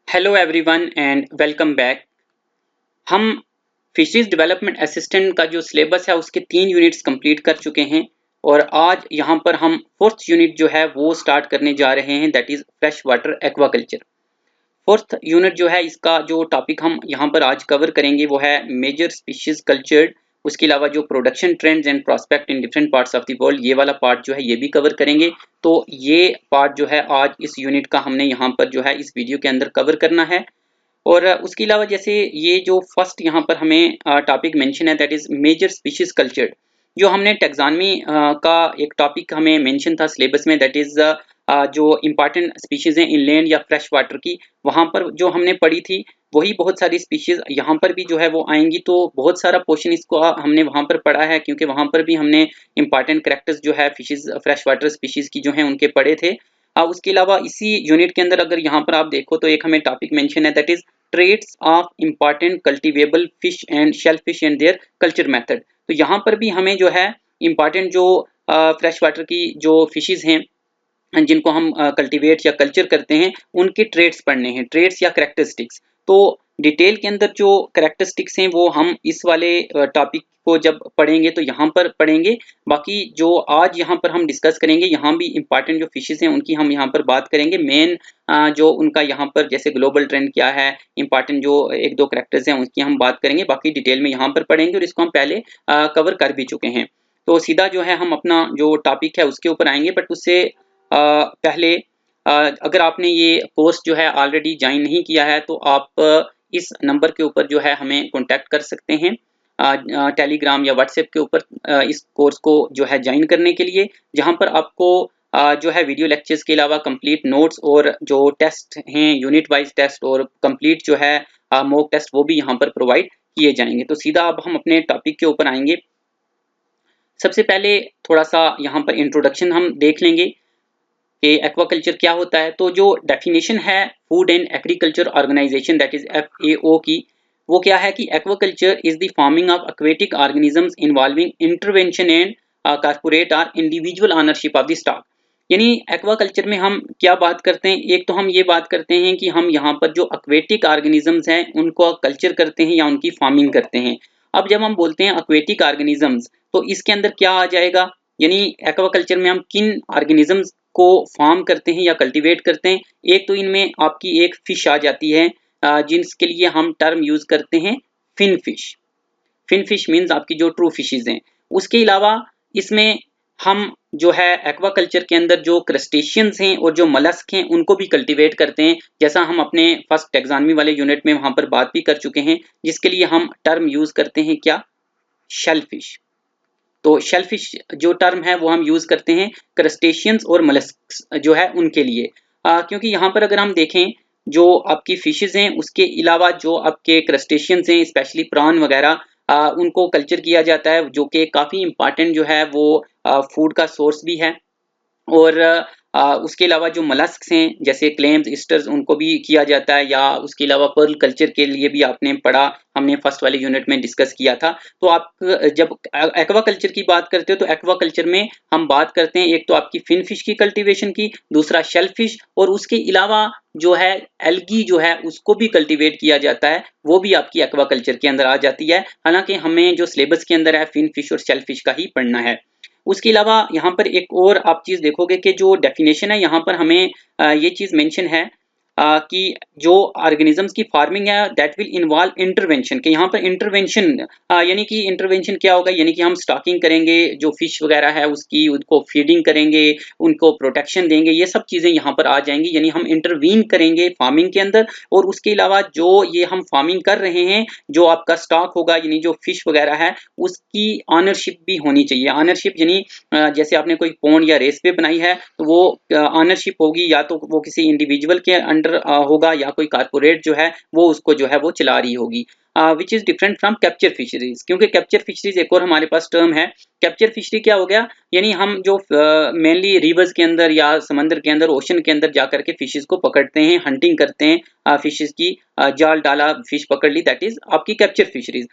Hello everyone and welcome back. हम fisheries development assistant का जो सिलेबस है उसके 3 यूनिट्स कंप्लीट कर चुके हैं और आज यहाँ पर हम फोर्थ यूनिट जो है वो स्टार्ट करने जा रहे हैं, that is fresh water aquaculture. Fourth unit जो है इसका जो टॉपिक हम यहाँ पर आज कवर करेंगे वो है मेजर स्पीशीज कल्चर्ड। उसके अलावा जो production trends and prospect in different parts of the world, ये वाला पार्ट जो है ये भी कवर करेंगे। तो ये पार्ट जो है आज इस यूनिट का हमने यहाँ पर जो है इस वीडियो के अंदर कवर करना है। और उसके अलावा जैसे ये जो फर्स्ट यहाँ पर हमें टॉपिक मेंशन है that is major species cultured. जो हमने टैक्सोनॉमी का एक टॉपिक हमें मेंशन था सिलेबस में, दैट इज़ जो इम्पॉर्टेंट स्पीशीज़ हैं इनलैंड या फ्रेश वाटर की, वहाँ पर जो हमने पढ़ी थी वही बहुत सारी स्पीशीज़ यहाँ पर भी जो है वो आएंगी। तो बहुत सारा पोर्शन इसको हमने वहाँ पर पढ़ा है क्योंकि वहाँ पर भी हमने इंपॉर्टेंट कैरेक्टर्स जो है फिशेज़ फ्रेश वाटर स्पीशीज़ की जो है उनके पढ़े थे। उसके अलावा इसी यूनिट के अंदर अगर यहाँ पर आप देखो तो एक हमें टॉपिक मेंशन है that is trades of important cultivable fish and shellfish and their culture method. तो यहाँ पर भी हमें जो है इम्पॉर्टेंट जो फ्रेश वाटर की जो फिशेज़ हैं जिनको हम कल्टीवेट या कल्चर करते हैं उनके ट्रेड्स पढ़ने हैं, ट्रेड्स या करेक्टरिस्टिक्स। तो डिटेल के अंदर जो करेक्टरिस्टिक्स हैं वो हम इस वाले टॉपिक को जब पढ़ेंगे तो यहाँ पर पढ़ेंगे। बाकी जो आज यहाँ पर हम डिस्कस करेंगे यहाँ भी इंपॉर्टेंट जो फिशेज़ हैं उनकी हम यहाँ पर बात करेंगे। मेन जो उनका यहाँ पर जैसे ग्लोबल ट्रेंड क्या है, इंपॉर्टेंट जो एक दो करेक्टर्स हैं उनकी हम बात करेंगे, बाकी डिटेल में यहाँ पर पढ़ेंगे और इसको हम पहले कवर कर भी चुके हैं। तो सीधा जो है हम अपना जो टॉपिक है उसके ऊपर आएंगे। बट उससे पहले अगर आपने ये कोर्स जो है ऑलरेडी ज्वाइन नहीं किया है तो आप इस नंबर के ऊपर जो है हमें कांटेक्ट कर सकते हैं टेलीग्राम या व्हाट्सएप के ऊपर इस कोर्स को जो है ज्वाइन करने के लिए, जहां पर आपको जो है वीडियो लेक्चर्स के अलावा कंप्लीट नोट्स और जो टेस्ट हैं यूनिट वाइज टेस्ट और कंप्लीट जो है मॉक टेस्ट वो भी यहाँ पर प्रोवाइड किए जाएंगे। तो सीधा अब हम अपने टॉपिक के ऊपर आएंगे। सबसे पहले थोड़ा सा यहाँ पर इंट्रोडक्शन हम देख लेंगे कि एक्वाकल्चर क्या होता है। तो जो डेफिनेशन है food and agriculture organization that is FAO की, वो क्या है कि aquaculture is the farming of aquatic organisms involving intervention and corporate और individual ownership of the stock. यानी एक्वाकल्चर में हम क्या बात करते हैं, एक तो हम ये बात करते हैं कि हम यहाँ पर जो एक्वेटिक ऑर्गेनिजम्स हैं उनको कल्चर करते हैं या उनकी फार्मिंग करते हैं। अब जब हम बोलते हैं एक्वेटिक ऑर्गेनिजम्स तो इसके अंदर क्या आ जाएगा, यानी एक्वाकल्चर में हम किन ऑर्गेनिजम्स को फार्म करते हैं या कल्टीवेट करते हैं। एक तो इनमें आपकी एक फिश आ जाती है जिसके लिए हम टर्म यूज करते हैं finfish. Finfish means आपकी जो ट्रू फिशेज हैं। उसके अलावा इसमें हम जो है एक्वाकल्चर के अंदर जो क्रस्टेशियंस हैं और जो मलस्क हैं उनको भी कल्टीवेट करते हैं, जैसा हम अपने फर्स्ट टैक्सोनॉमी वाले यूनिट में वहां पर बात भी कर चुके हैं, जिसके लिए हम टर्म यूज करते हैं क्या, शेलफिश। तो शेलफिश जो टर्म है वो हम यूज करते हैं क्रस्टेशियंस और मलस्क जो है उनके लिए। क्योंकि यहाँ पर अगर हम देखें जो आपकी फिशेज हैं उसके अलावा जो आपके क्रस्टेशियंस हैं स्पेशली प्रॉन वगैरह उनको कल्चर किया जाता है, जो कि काफ़ी इंपॉर्टेंट जो है वो फूड का सोर्स भी है। और उसके अलावा जो मलस्क्स हैं जैसे क्लेम्स ईस्टर्स उनको भी किया जाता है, या उसके अलावा पर्ल कल्चर के लिए भी आपने पढ़ा, हमने फर्स्ट वाले यूनिट में डिस्कस किया था। तो आप जब एक्वाकल्चर की बात करते हो तो एक्वाकल्चर में हम बात करते हैं एक तो आपकी फिन फिश की कल्टीवेशन की, दूसरा शेल फिश, और उसके अलावा जो है एल्गी जो है उसको भी कल्टीवेट किया जाता है, वो भी आपकी एक्वाकल्चर के अंदर आ जाती है। हालांकि हमें जो सिलेबस के अंदर है फिन फिश और शेल फिश का ही पढ़ना है। उसके अलावा यहाँ पर एक और आप चीज़ देखोगे कि जो डेफिनेशन है यहाँ पर हमें ये चीज़ मेंशन है कि जो ऑर्गेनिजम्स की फार्मिंग है दैट विल इन्वॉल्व इंटरवेंशन, के यहाँ पर इंटरवेंशन यानी कि इंटरवेंशन क्या होगा, यानी कि हम स्टॉकिंग करेंगे जो फिश वगैरह है उसकी, उनको फीडिंग करेंगे, उनको प्रोटेक्शन देंगे, ये सब चीज़ें यहाँ पर आ जाएंगी, यानी हम इंटरवीन करेंगे फार्मिंग के अंदर। और उसके अलावा जो ये हम फार्मिंग कर रहे हैं जो आपका स्टॉक होगा यानी जो फिश वगैरह है उसकी ऑनरशिप भी होनी चाहिए। ऑनरशिप यानी जैसे आपने कोई पॉन्ड या रेसवे बनाई है तो वो ऑनरशिप होगी या तो वो किसी इंडिविजुअल के अंडर होगा या कोई कारपोरेट जो है वो उसको जो है वो चला रही होगी, which is different from capture fisheries. क्योंकि कैप्चर फिशरीज एक और हमारे पास टर्म है। कैप्चर फिशरी क्या हो गया, यानी हम जो मेनली रिवर्स के अंदर या समंदर के अंदर ओशन के अंदर जाकर के फिशेज को पकड़ते हैं, हंटिंग करते हैं फिशेज की, जाल डाला फिश पकड़ ली, दैट इज आपकी capture fisheries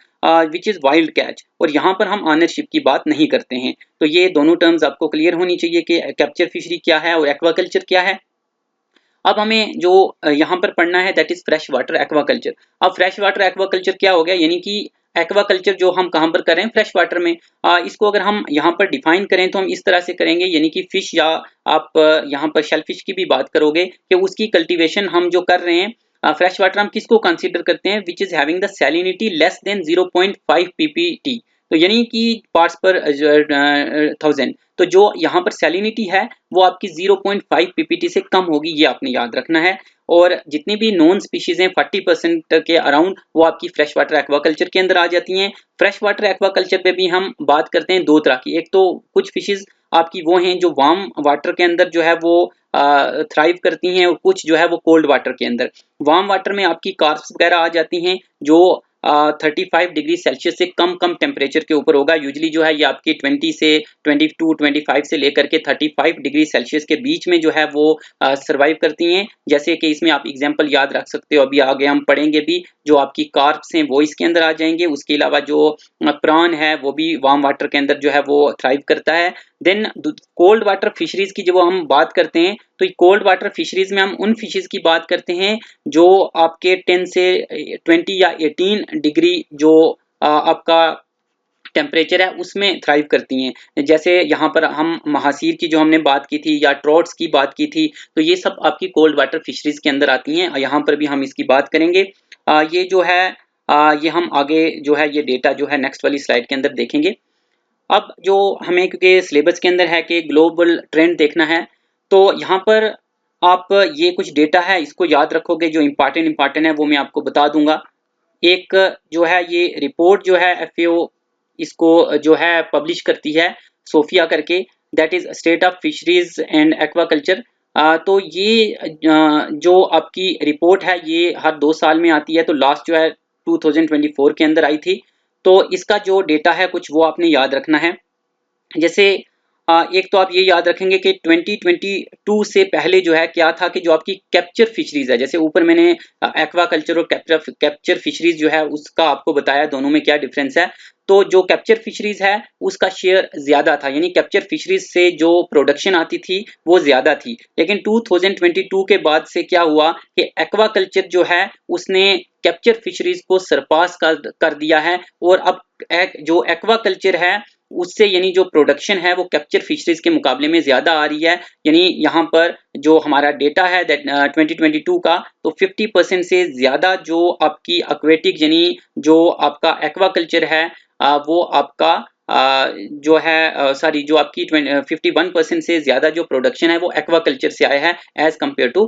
which is wild catch. और यहाँ पर हम ऑनरशिप की बात नहीं करते हैं। तो ये दोनों टर्म्स आपको क्लियर होनी चाहिए कि कैप्चर फिशरी क्या है और एक्वाकल्चर क्या है। अब हमें जो यहाँ पर पढ़ना है that is fresh water aquaculture. अब फ्रेश वाटर एक्वाकल्चर क्या हो गया, यानी कि एक्वाकल्चर जो हम कहाँ पर कर रहे हैं, फ्रेश वाटर में। इसको अगर हम यहाँ पर डिफाइन करें तो हम इस तरह से करेंगे, यानी कि फिश या आप यहाँ पर शेलफिश की भी बात करोगे कि उसकी कल्टीवेशन हम जो कर रहे हैं, फ्रेश वाटर हम किसको कंसीडर करते हैं, विच is having the salinity less than 0.5 ppt, तो यानी कि पार्ट्स पर 1000। तो जो यहाँ पर सैलिनिटी है वो आपकी 0.5 ppt से कम होगी, ये आपने याद रखना है। और जितनी भी नॉन स्पीशीज हैं 40% के अराउंड वो आपकी फ्रेश वाटर एक्वाकल्चर के अंदर आ जाती हैं। फ्रेश वाटर एक्वाकल्चर पे भी हम बात करते हैं दो तरह की, एक तो कुछ फिशेज आपकी वो हैं जो वार्म वाटर के अंदर जो है वो थ्राइव करती हैं, और कुछ जो है वो कोल्ड वाटर के अंदर। वार्म वाटर में आपकी कार्प्स वगैरह आ जाती हैं जो 35 डिग्री सेल्सियस से कम टेम्परेचर के ऊपर होगा। यूजली जो है ये आपकी 20 से 22-25 से लेकर के 35 डिग्री सेल्सियस के बीच में जो है वो सर्वाइव करती हैं। जैसे कि इसमें आप एग्जांपल याद रख सकते हो, अभी आगे हम पढ़ेंगे भी, जो आपकी कार्प्स हैं वो इसके अंदर आ जाएंगे। उसके अलावा जो प्रान है वो भी वार्म वाटर के अंदर जो है वो थ्राइव करता है। देन कोल्ड वाटर फिशरीज की जब हम बात करते हैं तो कोल्ड वाटर फिशरीज में हम उन फिशेज की बात करते हैं जो आपके 10 से 20 या 18 डिग्री जो आपका टेम्परेचर है उसमें थ्राइव करती हैं। जैसे यहाँ पर हम महासीर की जो हमने बात की थी या ट्रॉट्स की बात की थी, तो ये सब आपकी कोल्ड वाटर फिशरीज के अंदर आती हैं। यहाँ पर भी हम इसकी बात करेंगे। ये जो है ये हम आगे जो है ये डेटा जो है नेक्स्ट वाली स्लाइड के अंदर देखेंगे। अब जो हमें क्योंकि सिलेबस के अंदर है कि ग्लोबल ट्रेंड देखना है, तो यहाँ पर आप ये कुछ डेटा है इसको याद रखोगे, जो इम्पॉर्टेंट है वो मैं आपको बता दूंगा। एक जो है ये रिपोर्ट जो है FAO इसको जो है पब्लिश करती है, सोफिया करके, that is state of fisheries and aquaculture. तो ये जो आपकी रिपोर्ट है ये हर 2 साल में आती है, तो लास्ट जो है 2024 के अंदर आई थी। तो इसका जो डेटा है कुछ वो आपने याद रखना है। जैसे एक तो आप ये याद रखेंगे कि 2022 से पहले जो है क्या था कि जो आपकी कैप्चर फिशरीज है, जैसे ऊपर मैंने एक्वाकल्चर और कैप्चर फिशरीज जो है उसका आपको बताया दोनों में क्या डिफरेंस है। तो जो कैप्चर फिशरीज है उसका शेयर ज्यादा था, यानी कैप्चर फिशरीज से जो प्रोडक्शन आती थी वो ज्यादा थी। लेकिन 2022 के बाद से क्या हुआ कि एक्वाकल्चर जो है उसने कैप्चर फिशरीज को सरपास कर दिया है, और अब जो एक्वाकल्चर है उससे यानी जो प्रोडक्शन है वो कैप्चर फिशरीज के मुकाबले में ज्यादा आ रही है। यानी यहाँ पर जो हमारा डेटा है दैट 2022 का, तो 50% से ज्यादा जो आपकी एक्वेटिक यानी जो आपका एक्वाकल्चर है वो आपका जो है सॉरी जो आपकी 51% से ज्यादा जो प्रोडक्शन है वो एक्वाकल्चर से आया है एज कम्पेयर टू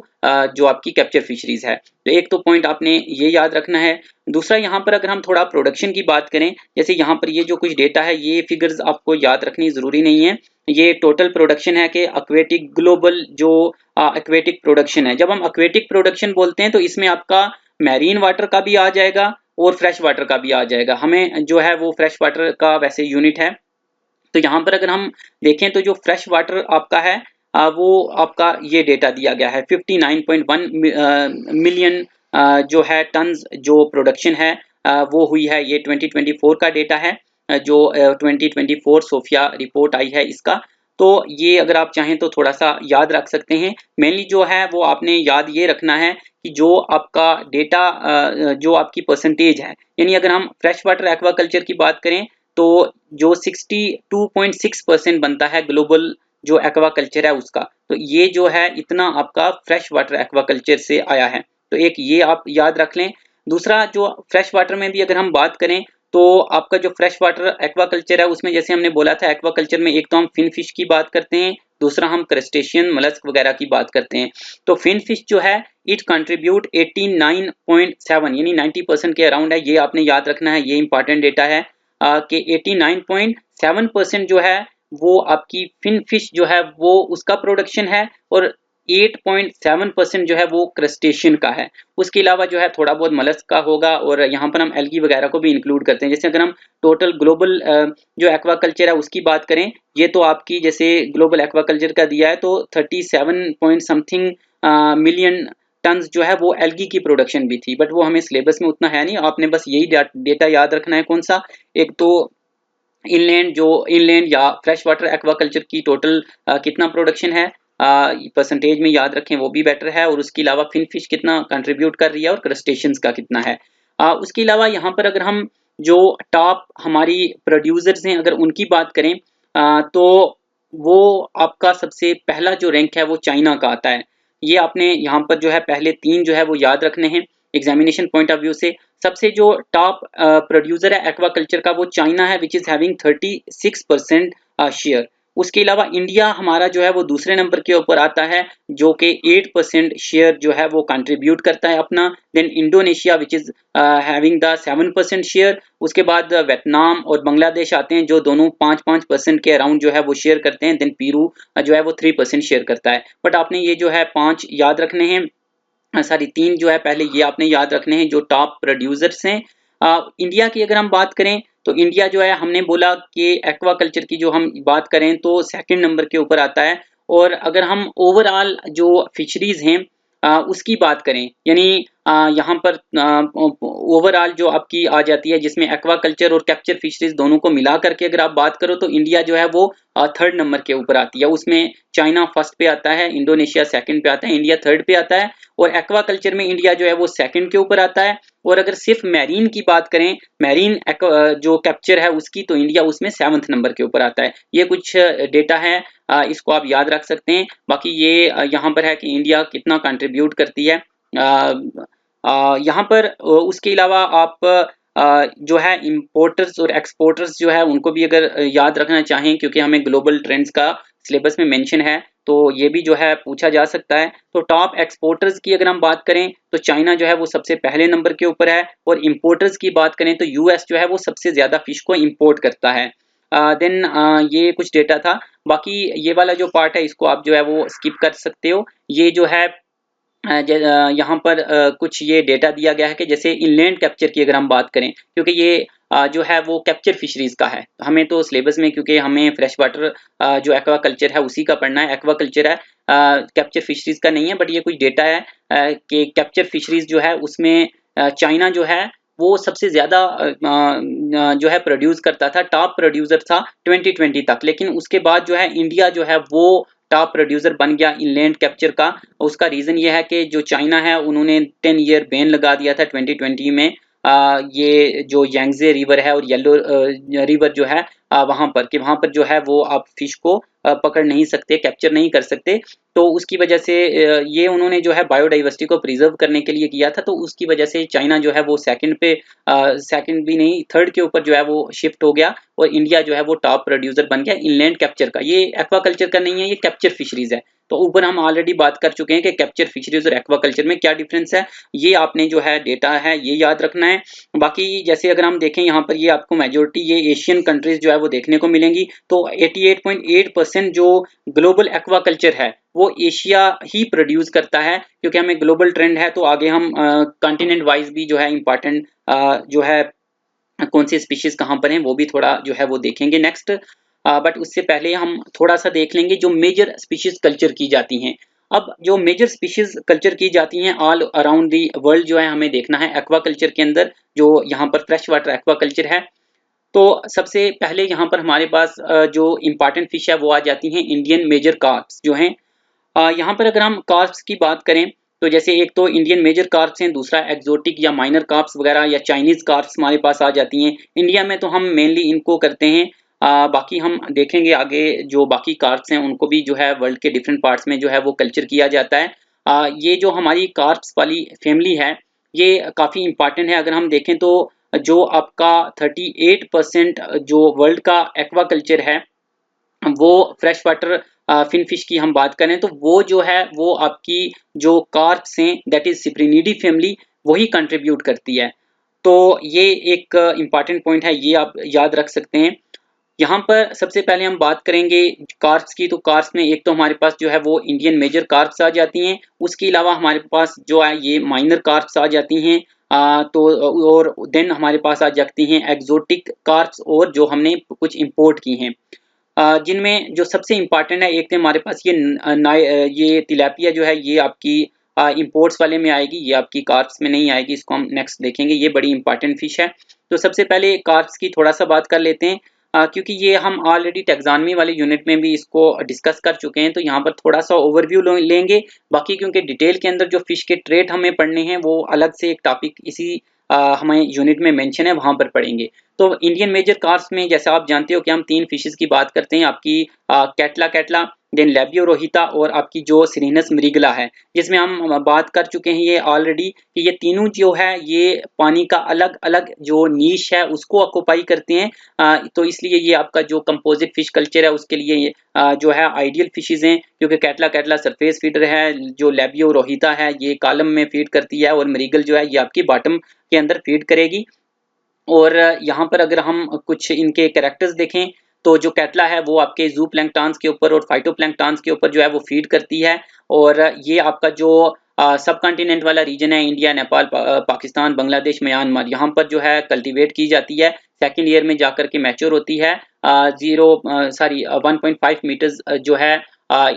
जो आपकी कैप्चर फिशरीज है। तो एक तो पॉइंट आपने ये याद रखना है। दूसरा यहाँ पर अगर हम थोड़ा प्रोडक्शन की बात करें, जैसे यहाँ पर ये जो कुछ डेटा है ये फिगर्स आपको याद रखनी जरूरी नहीं है। ये टोटल प्रोडक्शन है कि एक्वेटिक ग्लोबल जो एक्वेटिक प्रोडक्शन है। जब हम एक्वेटिक प्रोडक्शन बोलते हैं तो इसमें आपका मैरीन वाटर का भी आ जाएगा और फ्रेश वाटर का भी आ जाएगा। हमें जो है वो फ्रेश वाटर का वैसे यूनिट है। तो यहाँ पर अगर हम देखें तो जो फ्रेश वाटर आपका है वो आपका ये डेटा दिया गया है 59.1 मिलियन जो है टन्स जो प्रोडक्शन है वो हुई है। ये 2024 का डेटा है जो 2024 सोफिया रिपोर्ट आई है इसका। तो ये अगर आप चाहें तो थोड़ा सा याद रख सकते हैं। मेनली जो है वो आपने याद ये रखना है कि जो आपका डेटा जो आपकी परसेंटेज है, यानी अगर हम फ्रेश वाटर एक्वाकल्चर की बात करें तो जो 62.6% बनता है ग्लोबल जो एक्वाकल्चर है उसका, तो ये जो है इतना आपका फ्रेश वाटर एक्वाकल्चर से आया है। तो एक ये आप याद रख लें। दूसरा जो फ्रेश वाटर में भी अगर हम बात करें तो आपका जो फ्रेश वाटर एक्वाकल्चर है उसमें जैसे हमने बोला था एक्वाकल्चर में एक तो हम फिन फिश की बात करते हैं, दूसरा हम क्रस्टेशियन मलस्क वगैरह की बात करते हैं। तो फिन फिश जो है इट कंट्रीब्यूट 89.7 यानी 90% के अराउंड है, ये आपने याद रखना है, ये इंपॉर्टेंट डेटा है कि 89.7% जो है वो आपकी फिन फिश जो है वो उसका प्रोडक्शन है, और 8.7% जो है वो क्रस्टेशियन का है। उसके अलावा जो है थोड़ा बहुत मलस्क का होगा, और यहाँ पर हम एल्गी वगैरह को भी इंक्लूड करते हैं। जैसे अगर हम टोटल ग्लोबल जो एक्वाकल्चर है उसकी बात करें, ये तो आपकी जैसे ग्लोबल एक्वाकल्चर का दिया है तो 37 पॉइंट समथिंग मिलियन टन्स जो है वो एल्गी की प्रोडक्शन भी थी, बट वो हमें सिलेबस में उतना है नहीं। आपने बस यही डेटा याद रखना है, कौन सा, एक तो इनलैंड या फ्रेश वाटर एक्वाकल्चर की टोटल कितना प्रोडक्शन है परसेंटेज में याद रखें वो भी बेटर है, और उसके अलावा फिन फिश कितना कंट्रीब्यूट कर रही है और क्रस्टेशियंस का कितना है। उसके अलावा यहाँ पर अगर हम जो टॉप हमारी प्रोड्यूसर्स हैं अगर उनकी बात करें, तो वो आपका सबसे पहला जो रैंक है वो चाइना का आता है। ये आपने यहाँ पर जो है पहले 3 जो है वो याद रखने हैं एग्जामिनेशन पॉइंट ऑफ व्यू से। सबसे जो टॉप प्रोड्यूसर है एक्वाकल्चर का वो चाइना है, विच इज हैविंग 36% शेयर। उसके अलावा इंडिया हमारा जो है वो दूसरे नंबर के ऊपर आता है, जो कि 8% शेयर जो है वो कंट्रीब्यूट करता है अपना। Then Indonesia which is having the 7% share. उसके बाद वियतनाम और बांग्लादेश आते हैं जो दोनों 5-5% के अराउंड जो है वो शेयर करते हैं। देन पेरू जो है वो 3% शेयर करता है। बट आपने ये जो है 5 याद रखने हैं, सॉरी 3 जो है पहले ये आपने याद रखने हैं जो टॉप प्रोड्यूसर्स हैं। इंडिया की अगर हम बात करें तो इंडिया जो है हमने बोला कि एक्वाकल्चर की जो हम बात करें तो सेकंड नंबर के ऊपर आता है। और अगर हम ओवरऑल जो फिशरीज हैं उसकी बात करें, यानी यहाँ पर ओवरऑल जो आपकी आ जाती है जिसमें एक्वाकल्चर और कैप्चर फिशरीज दोनों को मिला करके अगर आप बात करो तो इंडिया जो है वो थर्ड नंबर के ऊपर आती है। उसमें चाइना फर्स्ट पे आता है, इंडोनेशिया सेकंड पे आता है, इंडिया थर्ड पे आता है। और एक्वाकल्चर में इंडिया जो है वो सेकंड के ऊपर आता है। और अगर सिर्फ मैरीन की बात करें, मैरीन जो कैप्चर है उसकी, तो इंडिया उसमें 7th नंबर के ऊपर आता है। ये कुछ डेटा है, इसको आप याद रख सकते हैं। बाकी ये यहाँ पर है कि इंडिया कितना कंट्रीब्यूट करती है। यहाँ पर उसके अलावा आप जो है इंपोर्टर्स और एक्सपोर्टर्स जो है उनको भी अगर याद रखना चाहें, क्योंकि हमें ग्लोबल ट्रेंड्स का सिलेबस में मेंशन है, तो ये भी जो है पूछा जा सकता है। तो टॉप एक्सपोर्टर्स की अगर हम बात करें तो चाइना जो है वो सबसे पहले नंबर के ऊपर है। और इंपोर्टर्स की बात करें तो यूएस जो है वो सबसे ज्यादा फिश को इंपोर्ट करता है। देन ये कुछ डेटा था। बाकी ये वाला जो पार्ट है इसको आप जो है वो स्किप कर सकते हो। ये जो है यहाँ पर कुछ ये डेटा दिया गया है कि जैसे इनलैंड कैप्चर की अगर हम बात करें, क्योंकि ये जो है वो कैप्चर फिशरीज का है। हमें तो सिलेबस में, क्योंकि हमें फ्रेश वाटर जो एक्वाकल्चर है उसी का पढ़ना है, एक्वाकल्चर है, कैप्चर फिशरीज का नहीं है। बट ये कुछ डेटा है कि कैप्चर फिशरीज जो है उसमें चाइना जो है वो सबसे ज्यादा जो है प्रोड्यूस करता था, टॉप प्रोड्यूसर था 2020 तक। लेकिन उसके बाद जो है इंडिया जो है वो टॉप प्रोड्यूसर बन गया इनलैंड कैप्चर का। उसका रीजन ये है कि जो चाइना है उन्होंने 10 ईयर बैन लगा दिया था 2020 में। ये जो यांगजे रिवर है और येलो रिवर जो है वहां पर जो है वो आप फिश को पकड़ नहीं सकते, कैप्चर नहीं कर सकते। तो उसकी वजह से ये उन्होंने जो है बायोडाइवर्सिटी को प्रिजर्व करने के लिए किया था। तो उसकी वजह से चाइना जो है वो सेकंड भी नहीं, थर्ड के ऊपर जो है वो शिफ्ट हो गया। और इंडिया जो है वो टॉप प्रोड्यूसर बन गया इनलैंड कैप्चर का। ये एक्वाकल्चर का नहीं है, ये कैप्चर फिशरीज है। तो ऊपर हम ऑलरेडी बात कर चुके हैं कि कैप्चर फिशरीज और एक्वाकल्चर में क्या डिफरेंस है। ये आपने जो है डेटा है ये याद रखना है। बाकी जैसे अगर हम देखें यहाँ पर, ये आपको मेजोरिटी ये एशियन कंट्रीज जो है वो देखने को मिलेंगी। तो 88.8% जो ग्लोबल एक्वाकल्चर है वो एशिया ही प्रोड्यूस करता है, क्योंकि हमें ग्लोबल ट्रेंड है। तो आगे हम कॉन्टिनेंट वाइज भी जो है इंपॉर्टेंट जो है कौन सी स्पीशीज कहाँ पर हैं वो भी थोड़ा जो है वो देखेंगे नेक्स्ट। बट उससे पहले हम थोड़ा सा देख लेंगे जो मेजर स्पीशीज कल्चर की जाती हैं। अब जो मेजर स्पीशीज कल्चर की जाती हैं ऑल अराउंड दी वर्ल्ड जो है हमें देखना है एक्वाकल्चर के अंदर, जो यहाँ पर फ्रेश वाटर एक्वाकल्चर है। तो सबसे पहले यहाँ पर हमारे पास जो इम्पॉर्टेंट फिश है वो आ जाती हैं इंडियन मेजर कार्प्स जो हैं। यहाँ पर अगर हम कार्प्स की बात करें तो जैसे एक तो इंडियन मेजर कार्प्स हैं, दूसरा एक्सोटिक या माइनर कार्प्स वगैरह या चाइनीज कार्प्स हमारे पास आ जाती हैं। इंडिया में तो हम मेनली इनको करते हैं। बाकी हम देखेंगे आगे जो बाकी कार्प्स हैं उनको भी जो है वर्ल्ड के डिफरेंट पार्ट्स में जो है वो कल्चर किया जाता है। ये जो हमारी कार्प्स वाली फैमिली है ये काफ़ी इंपॉर्टेंट है। अगर हम देखें तो जो आपका 38% जो वर्ल्ड का एक्वाकल्चर है वो फ्रेश वाटर फिन फिश की हम बात करें तो वो जो है वो आपकी जो कार्प्स हैं दैट इज सिप्रिनिडी फैमिली वही कंट्रीब्यूट करती है। तो ये एक इम्पॉर्टेंट पॉइंट है, ये आप याद रख सकते हैं। यहाँ पर सबसे पहले हम बात करेंगे कार्प्स की। तो कार्प्स में एक तो हमारे पास जो है वो इंडियन मेजर कार्प्स आ जाती हैं। उसके अलावा हमारे पास जो है ये माइनर कार्प्स आ जाती हैं। तो और देन हमारे पास आ जाती हैं एक्सोटिक कार्प्स और जो हमने कुछ इंपोर्ट की हैं, जिनमें जो सबसे इम्पॉर्टेंट है एक तो हमारे पास ये तिलापिया जो है ये आपकी इंपोर्ट्स वाले में आएगी, ये आपकी कार्प्स में नहीं आएगी। इसको हम नेक्स्ट देखेंगे, ये बड़ी इंपॉर्टेंट फिश है। तो सबसे पहले कार्प्स की थोड़ा सा बात कर लेते हैं। क्योंकि ये हम ऑलरेडी टैक्सोनॉमी वाले यूनिट में भी इसको डिस्कस कर चुके हैं, तो यहाँ पर थोड़ा सा ओवरव्यू लेंगे। बाकी क्योंकि डिटेल के अंदर जो फिश के ट्रेट हमें पढ़ने हैं वो अलग से एक टॉपिक इसी हमें यूनिट में मेंशन है, वहाँ पर पढ़ेंगे। तो इंडियन मेजर कार्प्स में जैसा आप जानते हो कि हम 3 फिशेस की बात करते हैं, आपकी कैटला कैटला, देन लैबियो रोहिता और आपकी जो सिरिनस मृगला है, जिसमें हम बात कर चुके हैं ये ऑलरेडी कि ये तीनों जो है ये पानी का अलग अलग जो नीश है उसको ऑक्युपाई करते हैं। तो इसलिए ये आपका जो कंपोजिट फिश कल्चर है उसके लिए ये जो है आइडियल फिशेज हैं, क्योंकि कैटला कैटला सरफेस फीडर है, जो लैबियो रोहिता है ये कॉलम में फीड करती है, और मृगल जो है ये आपकी बॉटम के अंदर फीड करेगी। और यहाँ पर अगर हम कुछ इनके कैरेक्टर्स देखें तो जो कैटला है वो आपके जू प्लैंक्टन्स के ऊपर और फाइटोप्लैंक्टन्स के ऊपर जो है वो फीड करती है। और ये आपका जो सब कॉन्टिनेंट वाला रीजन है, इंडिया, नेपाल, पाकिस्तान, बांग्लादेश, म्यांमार, यहाँ पर जो है कल्टीवेट की जाती है। सेकेंड ईयर में जाकर के मैच्योर होती है। 1.5 मीटर्स जो है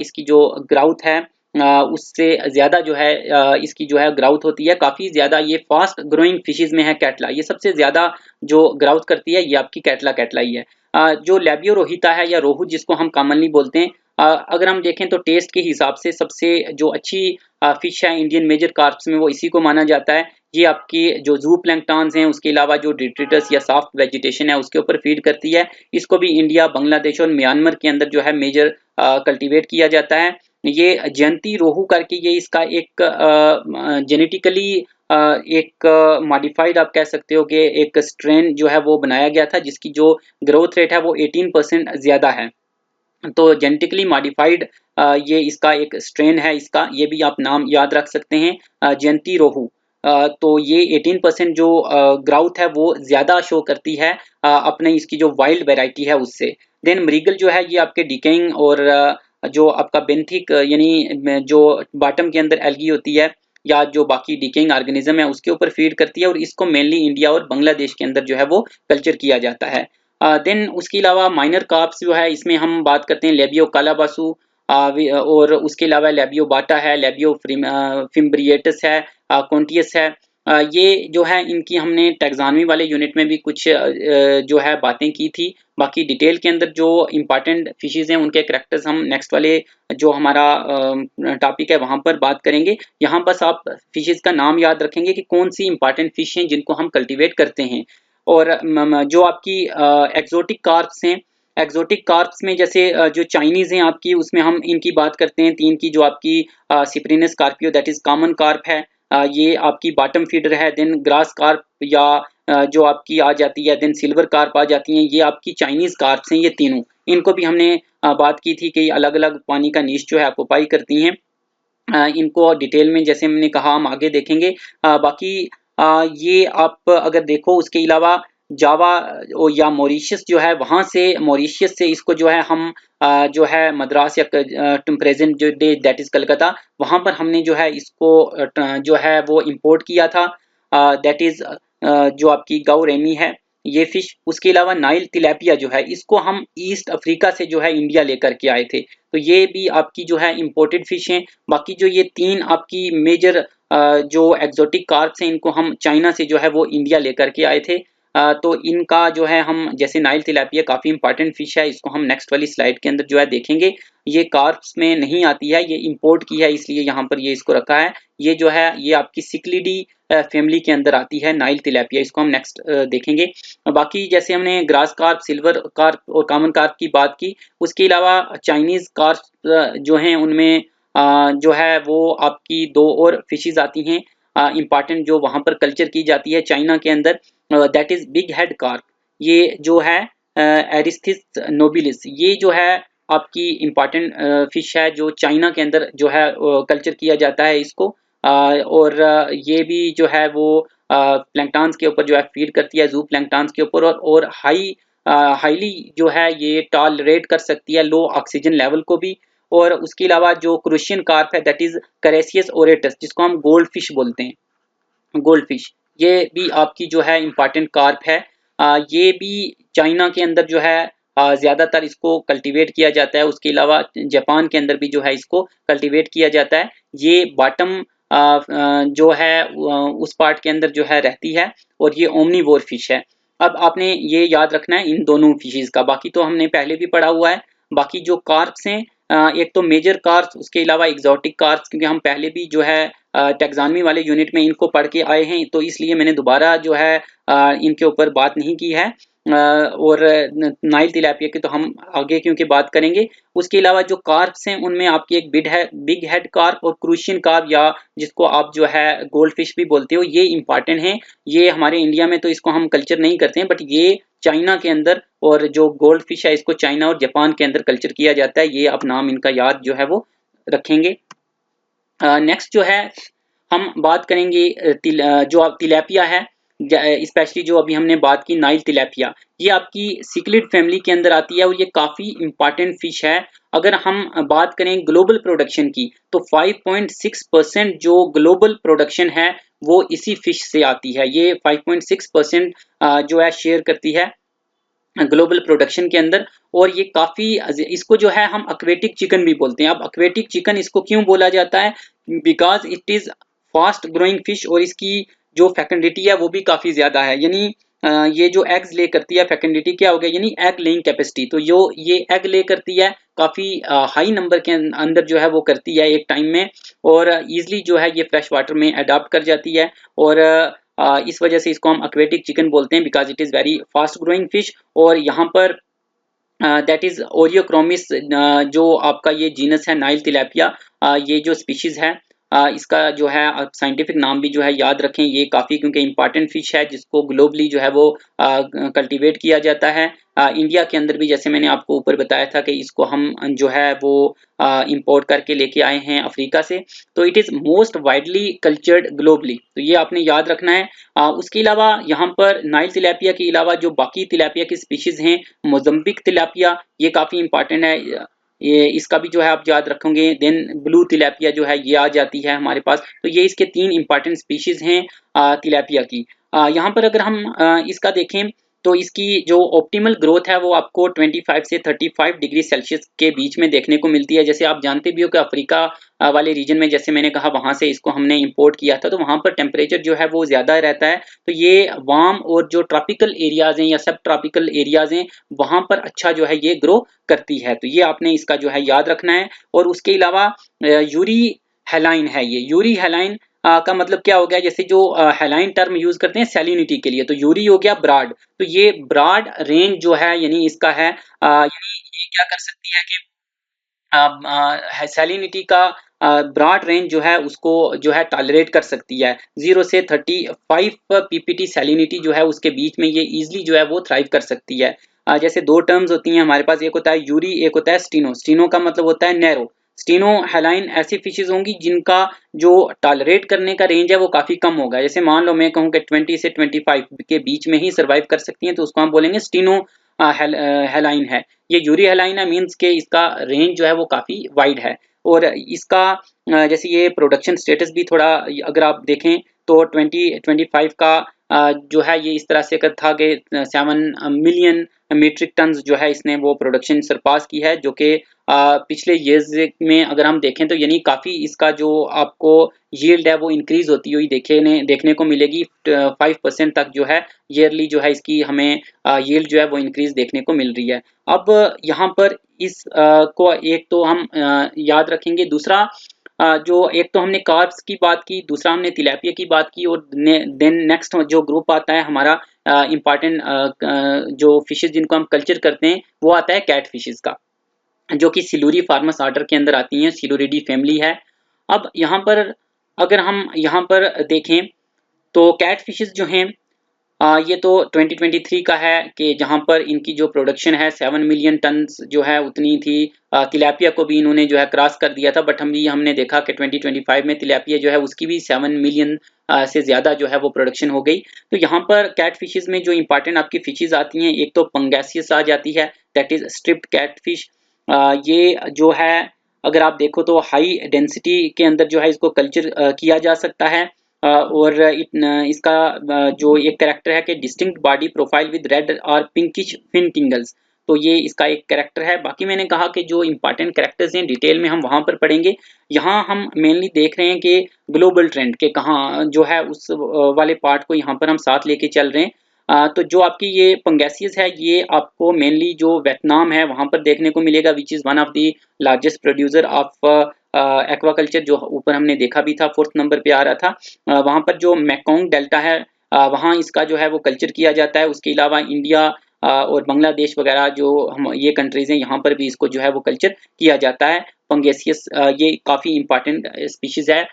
इसकी जो ग्राउथ है उससे ज़्यादा जो है इसकी जो है ग्राउथ होती है। काफ़ी ज़्यादा ये फास्ट ग्रोइंग फिशेज में है कैटला, ये सबसे ज़्यादा जो ग्राउथ करती है ये आपकी कैटला कैटला ही है। जो लैबियो रोहिता है या रोहू जिसको हम कॉमनली बोलते हैं, अगर हम देखें तो टेस्ट के हिसाब से सबसे जो अच्छी फिश है इंडियन मेजर कार्प्स में वो इसी को माना जाता है। ये आपकी जो जू प्लैंक्टन्स हैं उसके अलावा जो डिट्रिटस या सॉफ्ट वेजिटेशन है उसके ऊपर फीड करती है। इसको भी इंडिया, बांग्लादेश और म्यांमार के अंदर जो है मेजर कल्टीवेट किया जाता है। ये जयंती रोहू करके ये इसका एक जेनेटिकली एक मॉडिफाइड आप कह सकते हो कि एक स्ट्रेन जो है वो बनाया गया था, जिसकी जो ग्रोथ रेट है वो 18% ज़्यादा है। तो जेनेटिकली मॉडिफाइड ये इसका एक स्ट्रेन है, इसका ये भी आप नाम याद रख सकते हैं, जयंती रोहू। तो ये 18% जो ग्राउथ है वो ज़्यादा शो करती है अपने इसकी जो वाइल्ड वैरायटी है उससे। देन मृगल जो है ये आपके डिकेइंग और जो आपका बेंथिक यानी जो बॉटम के अंदर एल्गी होती है या जो बाकी डिकेइंग ऑर्गेनिज्म है उसके ऊपर फीड करती है, और इसको मेनली इंडिया और बांग्लादेश के अंदर जो है वो कल्चर किया जाता है। देन उसके अलावा माइनर कार्प्स जो है इसमें हम बात करते हैं लेबियो कालाबासु, और उसके अलावा लेबियो बाटा है, लेबियो फिम्ब्रिएटस है, कॉन्टियस है। ये जो है इनकी हमने टैक्सोनॉमी वाले यूनिट में भी कुछ जो है बातें की थी। बाकी डिटेल के अंदर जो इम्पॉर्टेंट फिशेज हैं उनके करैक्टर्स हम नेक्स्ट वाले जो हमारा टॉपिक है वहाँ पर बात करेंगे। यहाँ बस आप फिशेज का नाम याद रखेंगे कि कौन सी इंपॉर्टेंट फिश हैं जिनको हम कल्टीवेट करते हैं। और जो आपकी एक्जोटिक कार्प्स हैं, एक्जोटिक कार्प्स में जैसे जो चाइनीज़ हैं आपकी, उसमें हम इनकी बात करते हैं 3 की, जो आपकी Cyprinus carpio that is common carp है, ये आपकी बॉटम फीडर है। देन ग्रास कार्प या जो आपकी आ जाती है, देन सिल्वर कार्प आ जाती हैं, ये आपकी चाइनीज़ कार्प्स हैं ये तीनों। इनको भी हमने बात की थी कि अलग अलग पानी का नीश जो है ऑक्युपाई करती हैं। इनको डिटेल में जैसे हमने कहा हम आगे देखेंगे। बाकी ये आप अगर देखो उसके अलावा जावा या मॉरिशस जो है, वहाँ से मॉरिशस से इसको जो है हम जो है मद्रास या प्रेजेंट जो डे दैट इज़ कलकत्ता, वहाँ पर हमने जो है इसको जो है वो इंपोर्ट किया था, दैट इज़ जो आपकी गौरेमी है ये फिश। उसके अलावा नाइल तिलैपिया जो है इसको हम ईस्ट अफ्रीका से जो है इंडिया लेकर के आए थे, तो ये भी आपकी जो है इंपोर्टेड फिश हैं। बाकी जो ये 3 आपकी मेजर जो एक्सोटिक कार्प्स हैं इनको हम चाइना से जो है वो इंडिया लेकर के आए थे। तो इनका जो है हम जैसे नाइल तिलैपिया काफ़ी इंपॉर्टेंट फिश है, इसको हम नेक्स्ट वाली स्लाइड के अंदर जो है देखेंगे। ये कार्प्स में नहीं आती है, ये इंपोर्ट की है, इसलिए यहाँ पर ये इसको रखा है। ये जो है ये आपकी सिक्लिडी फैमिली के अंदर आती है नाइल तिलैपिया, इसको हम नेक्स्ट देखेंगे। बाकी जैसे हमने ग्रास कार्प, सिल्वर कार्प और कॉमन कार्प की बात की, उसके अलावा चाइनीज़ कार्प जो हैं उनमें जो है वो आपकी 2 और फिशेज आती हैं इंपॉर्टेंट, जो वहाँ पर कल्चर की जाती है चाइना के अंदर, that is big head carp. ये जो है एरिस्थ्रिस नोबिलिस, ये जो है आपकी इम्पॉर्टेंट फिश है जो चाइना के अंदर जो है कल्चर किया जाता है इसको। और ये भी जो है वो प्लैंक्टन्स के ऊपर जो है फीड करती है, जू प्लैंक्टन्स के ऊपर, और हाईली जो है ये टॉलरेट कर सकती है लो ऑक्सीजन लेवल को भी। और उसके अलावा जो क्रूशियन कार्प है दैट इज़ करेसियस ओरेटस, जिसको हम गोल्ड फिश बोलते हैं, गोल्ड फिश, ये भी आपकी जो है इम्पॉर्टेंट कार्प है। ये भी चाइना के अंदर जो है ज़्यादातर इसको कल्टीवेट किया जाता है। उसके अलावा जापान के अंदर भी जो है इसको कल्टीवेट किया जाता है। ये बॉटम जो है उस पार्ट के अंदर जो है रहती है, और ये ओमनीवोर फिश है। अब आपने ये याद रखना है इन दोनों फिशेज का, बाकी तो हमने पहले भी पढ़ा हुआ है। बाकी जो कार्प्स हैं, एक तो मेजर कार्प्स, उसके अलावा एग्जॉटिक कार्प्स, क्योंकि हम पहले भी जो है टैक्सोनॉमी वाले यूनिट में इनको पढ़ के आए हैं, तो इसलिए मैंने दोबारा जो है इनके ऊपर बात नहीं की है। और नाइल तिलापिया की तो हम आगे क्योंकि बात करेंगे। उसके अलावा जो कार्प्स हैं उनमें आपकी एक बिग हेड कार्प और क्रूशियन कार्प, या जिसको आप जो है गोल्ड फिश भी बोलते हो, ये इंपॉर्टेंट हैं। ये हमारे इंडिया में तो इसको हम कल्चर नहीं करते हैं, बट ये चाइना के अंदर, और जो गोल्ड फिश है इसको चाइना और जापान के अंदर कल्चर किया जाता है। ये आप नाम इनका याद जो है वो रखेंगे। नेक्स्ट जो है हम बात करेंगे जो आप तिलापिया है, स्पेशली जो अभी हमने बात की नाइल तिलापिया, ये आपकी सिक्लिड फैमिली के अंदर आती है और ये काफ़ी इंपॉर्टेंट फिश है। अगर हम बात करें ग्लोबल प्रोडक्शन की, तो 5.6% जो ग्लोबल प्रोडक्शन है वो इसी फिश से आती है। ये 5.6% जो है शेयर करती है ग्लोबल प्रोडक्शन के अंदर। और ये काफ़ी, इसको जो है हम एक्वेटिक चिकन भी बोलते हैं। अब एक्वेटिक चिकन इसको क्यों बोला जाता है? Because it is fast growing fish, और इसकी जो फैकेंडिटी है वो भी काफ़ी ज़्यादा है। यानी ये जो एग्स ले करती है, फैकेंडिटी क्या हो गया, यानी एग लेइंग कैपेसिटी। तो ये एग ले करती है काफ़ी हाई नंबर के अंदर जो है वो करती है एक टाइम में, और ईजिली जो है ये फ्रेश वाटर में अडाप्ट कर जाती है। और इस वजह से इसको हम एक्वेटिक चिकन बोलते हैं, because it is very fast growing fish. और यहाँ पर दैट इज ओरियोक्रोमिस, जो आपका ये जीनस है नाइल तिलापिया, ये जो स्पीशीज है, इसका जो है साइंटिफिक नाम भी जो है याद रखें। ये काफ़ी क्योंकि इंपॉर्टेंट फिश है जिसको ग्लोबली जो है वो कल्टीवेट किया जाता है। इंडिया के अंदर भी जैसे मैंने आपको ऊपर बताया था कि इसको हम जो है वो इंपोर्ट करके लेके आए हैं अफ्रीका से। तो it is most widely cultured globally, तो ये आपने याद रखना है। उसके अलावा यहाँ पर नाइल तिलापिया के अलावा जो बाकी तिलापिया की स्पीशीज हैं, मोजम्बिक तिलापिया, ये काफ़ी इंपॉर्टेंट है, ये इसका भी जो है आप याद रखोगे। देन ब्लू तिलापिया जो है ये आ जाती है हमारे पास। तो ये इसके 3 इंपॉर्टेंट स्पीशीज हैं तिलापिया की। यहाँ पर अगर हम इसका देखें तो इसकी जो ऑप्टिमल ग्रोथ है वो आपको 25 से 35 डिग्री सेल्सियस के बीच में देखने को मिलती है। जैसे आप जानते भी हो कि अफ्रीका वाले रीजन में, जैसे मैंने कहा, वहाँ से इसको हमने इंपोर्ट किया था, तो वहाँ पर टेम्परेचर जो है वो ज़्यादा रहता है। तो ये वार्म और जो ट्रॉपिकल एरियाज़ हैं या सब ट्रॉपिकल एरियाज़ हैं, वहाँ पर अच्छा जो है ये ग्रो करती है। तो ये आपने इसका जो है याद रखना है। और उसके अलावा यूरी हेलाइन है, ये यूरी हेलाइन का मतलब क्या हो गया, जैसे जो हेलाइन टर्म यूज करते हैं सैलिनिटी के लिए, तो यूरी हो गया ब्राड। तो ये ब्राड रेंज जो है यानी इसका है, यानी ये क्या कर सकती है कि सैलिनिटी का ब्रॉड रेंज जो है उसको जो है टॉलरेट कर सकती है। 0 से 35 पीपीटी सैलिनिटी जो है उसके बीच में ये इजीली जो है वो थ्राइव कर सकती है। जैसे दो टर्म्स होती हैं हमारे पास, एक होता है यूरी, एक होता है स्टीनो। स्टीनो का मतलब होता है नैरो। स्टीनो हेलाइन ऐसी फिशेज होंगी जिनका जो टॉलरेट करने का रेंज है वो काफ़ी कम होगा। जैसे मान लो मैं कहूँ कि 20 से 25 के बीच में ही सर्वाइव कर सकती हैं, तो उसको हम बोलेंगे स्टीनो हेलाइन है। ये यूरी हेलाइन है, मीन्स के इसका रेंज जो है वो काफ़ी वाइड है। और इसका जैसे ये प्रोडक्शन स्टेटस भी थोड़ा अगर आप देखें तो 2025 का जो है ये इस तरह से था कि 7 मिलियन मीट्रिक टन जो है इसने वो प्रोडक्शन सरपास की है, जो कि पिछले ईयर्स में अगर हम देखें तो यानी काफ़ी इसका जो आपको यील्ड है वो इंक्रीज होती हुई देखने को मिलेगी। 5% तक जो है ईयरली जो है इसकी हमें यील्ड जो है वो इंक्रीज देखने को मिल रही है। अब यहाँ पर इस को एक तो हम याद रखेंगे। दूसरा जो एक तो हमने कार्प्स की बात की, दूसरा हमने तिलापिया की बात की, और देन नेक्स्ट जो ग्रुप आता है हमारा इम्पॉर्टेंट जो फिशेज जिनको हम कल्चर करते हैं, वो आता है कैट फिशेज का, जो कि सिलूरी फार्मस ऑर्डर के अंदर आती हैं, सिलूरिडी फैमिली है। अब यहाँ पर अगर हम यहाँ पर देखें तो कैट फिशेज जो हैं, ये तो 2023 का है कि जहाँ पर इनकी जो प्रोडक्शन है 7 मिलियन टन जो है उतनी थी। तिलापिया को भी इन्होंने जो है क्रॉस कर दिया था, बट हमने देखा कि 2025 में तिलापिया जो है उसकी भी 7 मिलियन से ज़्यादा जो है वो प्रोडक्शन हो गई। तो यहाँ पर कैट फिशेज में जो इंपॉर्टेंट आपकी फिशेज आती हैं, एक तो पंगेसियस आ जाती है, that is striped catfish. ये जो है अगर आप देखो तो हाई डेंसिटी के अंदर जो है इसको कल्चर किया जा सकता है। और इसका जो एक कैरेक्टर है कि distinct body profile with red और पिंकिश फिन टिंगल्स, तो ये इसका एक कैरेक्टर है। बाकी मैंने कहा कि जो इंपॉर्टेंट कैरेक्टर्स हैं डिटेल में हम वहाँ पर पढ़ेंगे। यहाँ हम मेनली देख रहे हैं कि ग्लोबल ट्रेंड के कहाँ जो है उस वाले पार्ट को यहाँ पर हम साथ लेके चल रहे हैं। तो जो आपकी ये पंगेसियस है ये आपको मेनली जो वियतनाम है वहाँ पर देखने को मिलेगा, which is one of the largest producer of aquaculture, जो ऊपर हमने देखा भी था, 4th नंबर पे आ रहा था। वहाँ पर जो मेकोंग डेल्टा है वहाँ इसका जो है वो कल्चर किया जाता है। उसके अलावा इंडिया और बांग्लादेश वगैरह जो हम ये कंट्रीज हैं यहाँ पर भी इसको जो है वो कल्चर किया जाता है। पंगेसियस ये काफ़ी इंपॉर्टेंट स्पीशीज है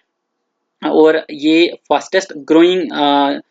और ये फास्टेस्ट ग्रोइंग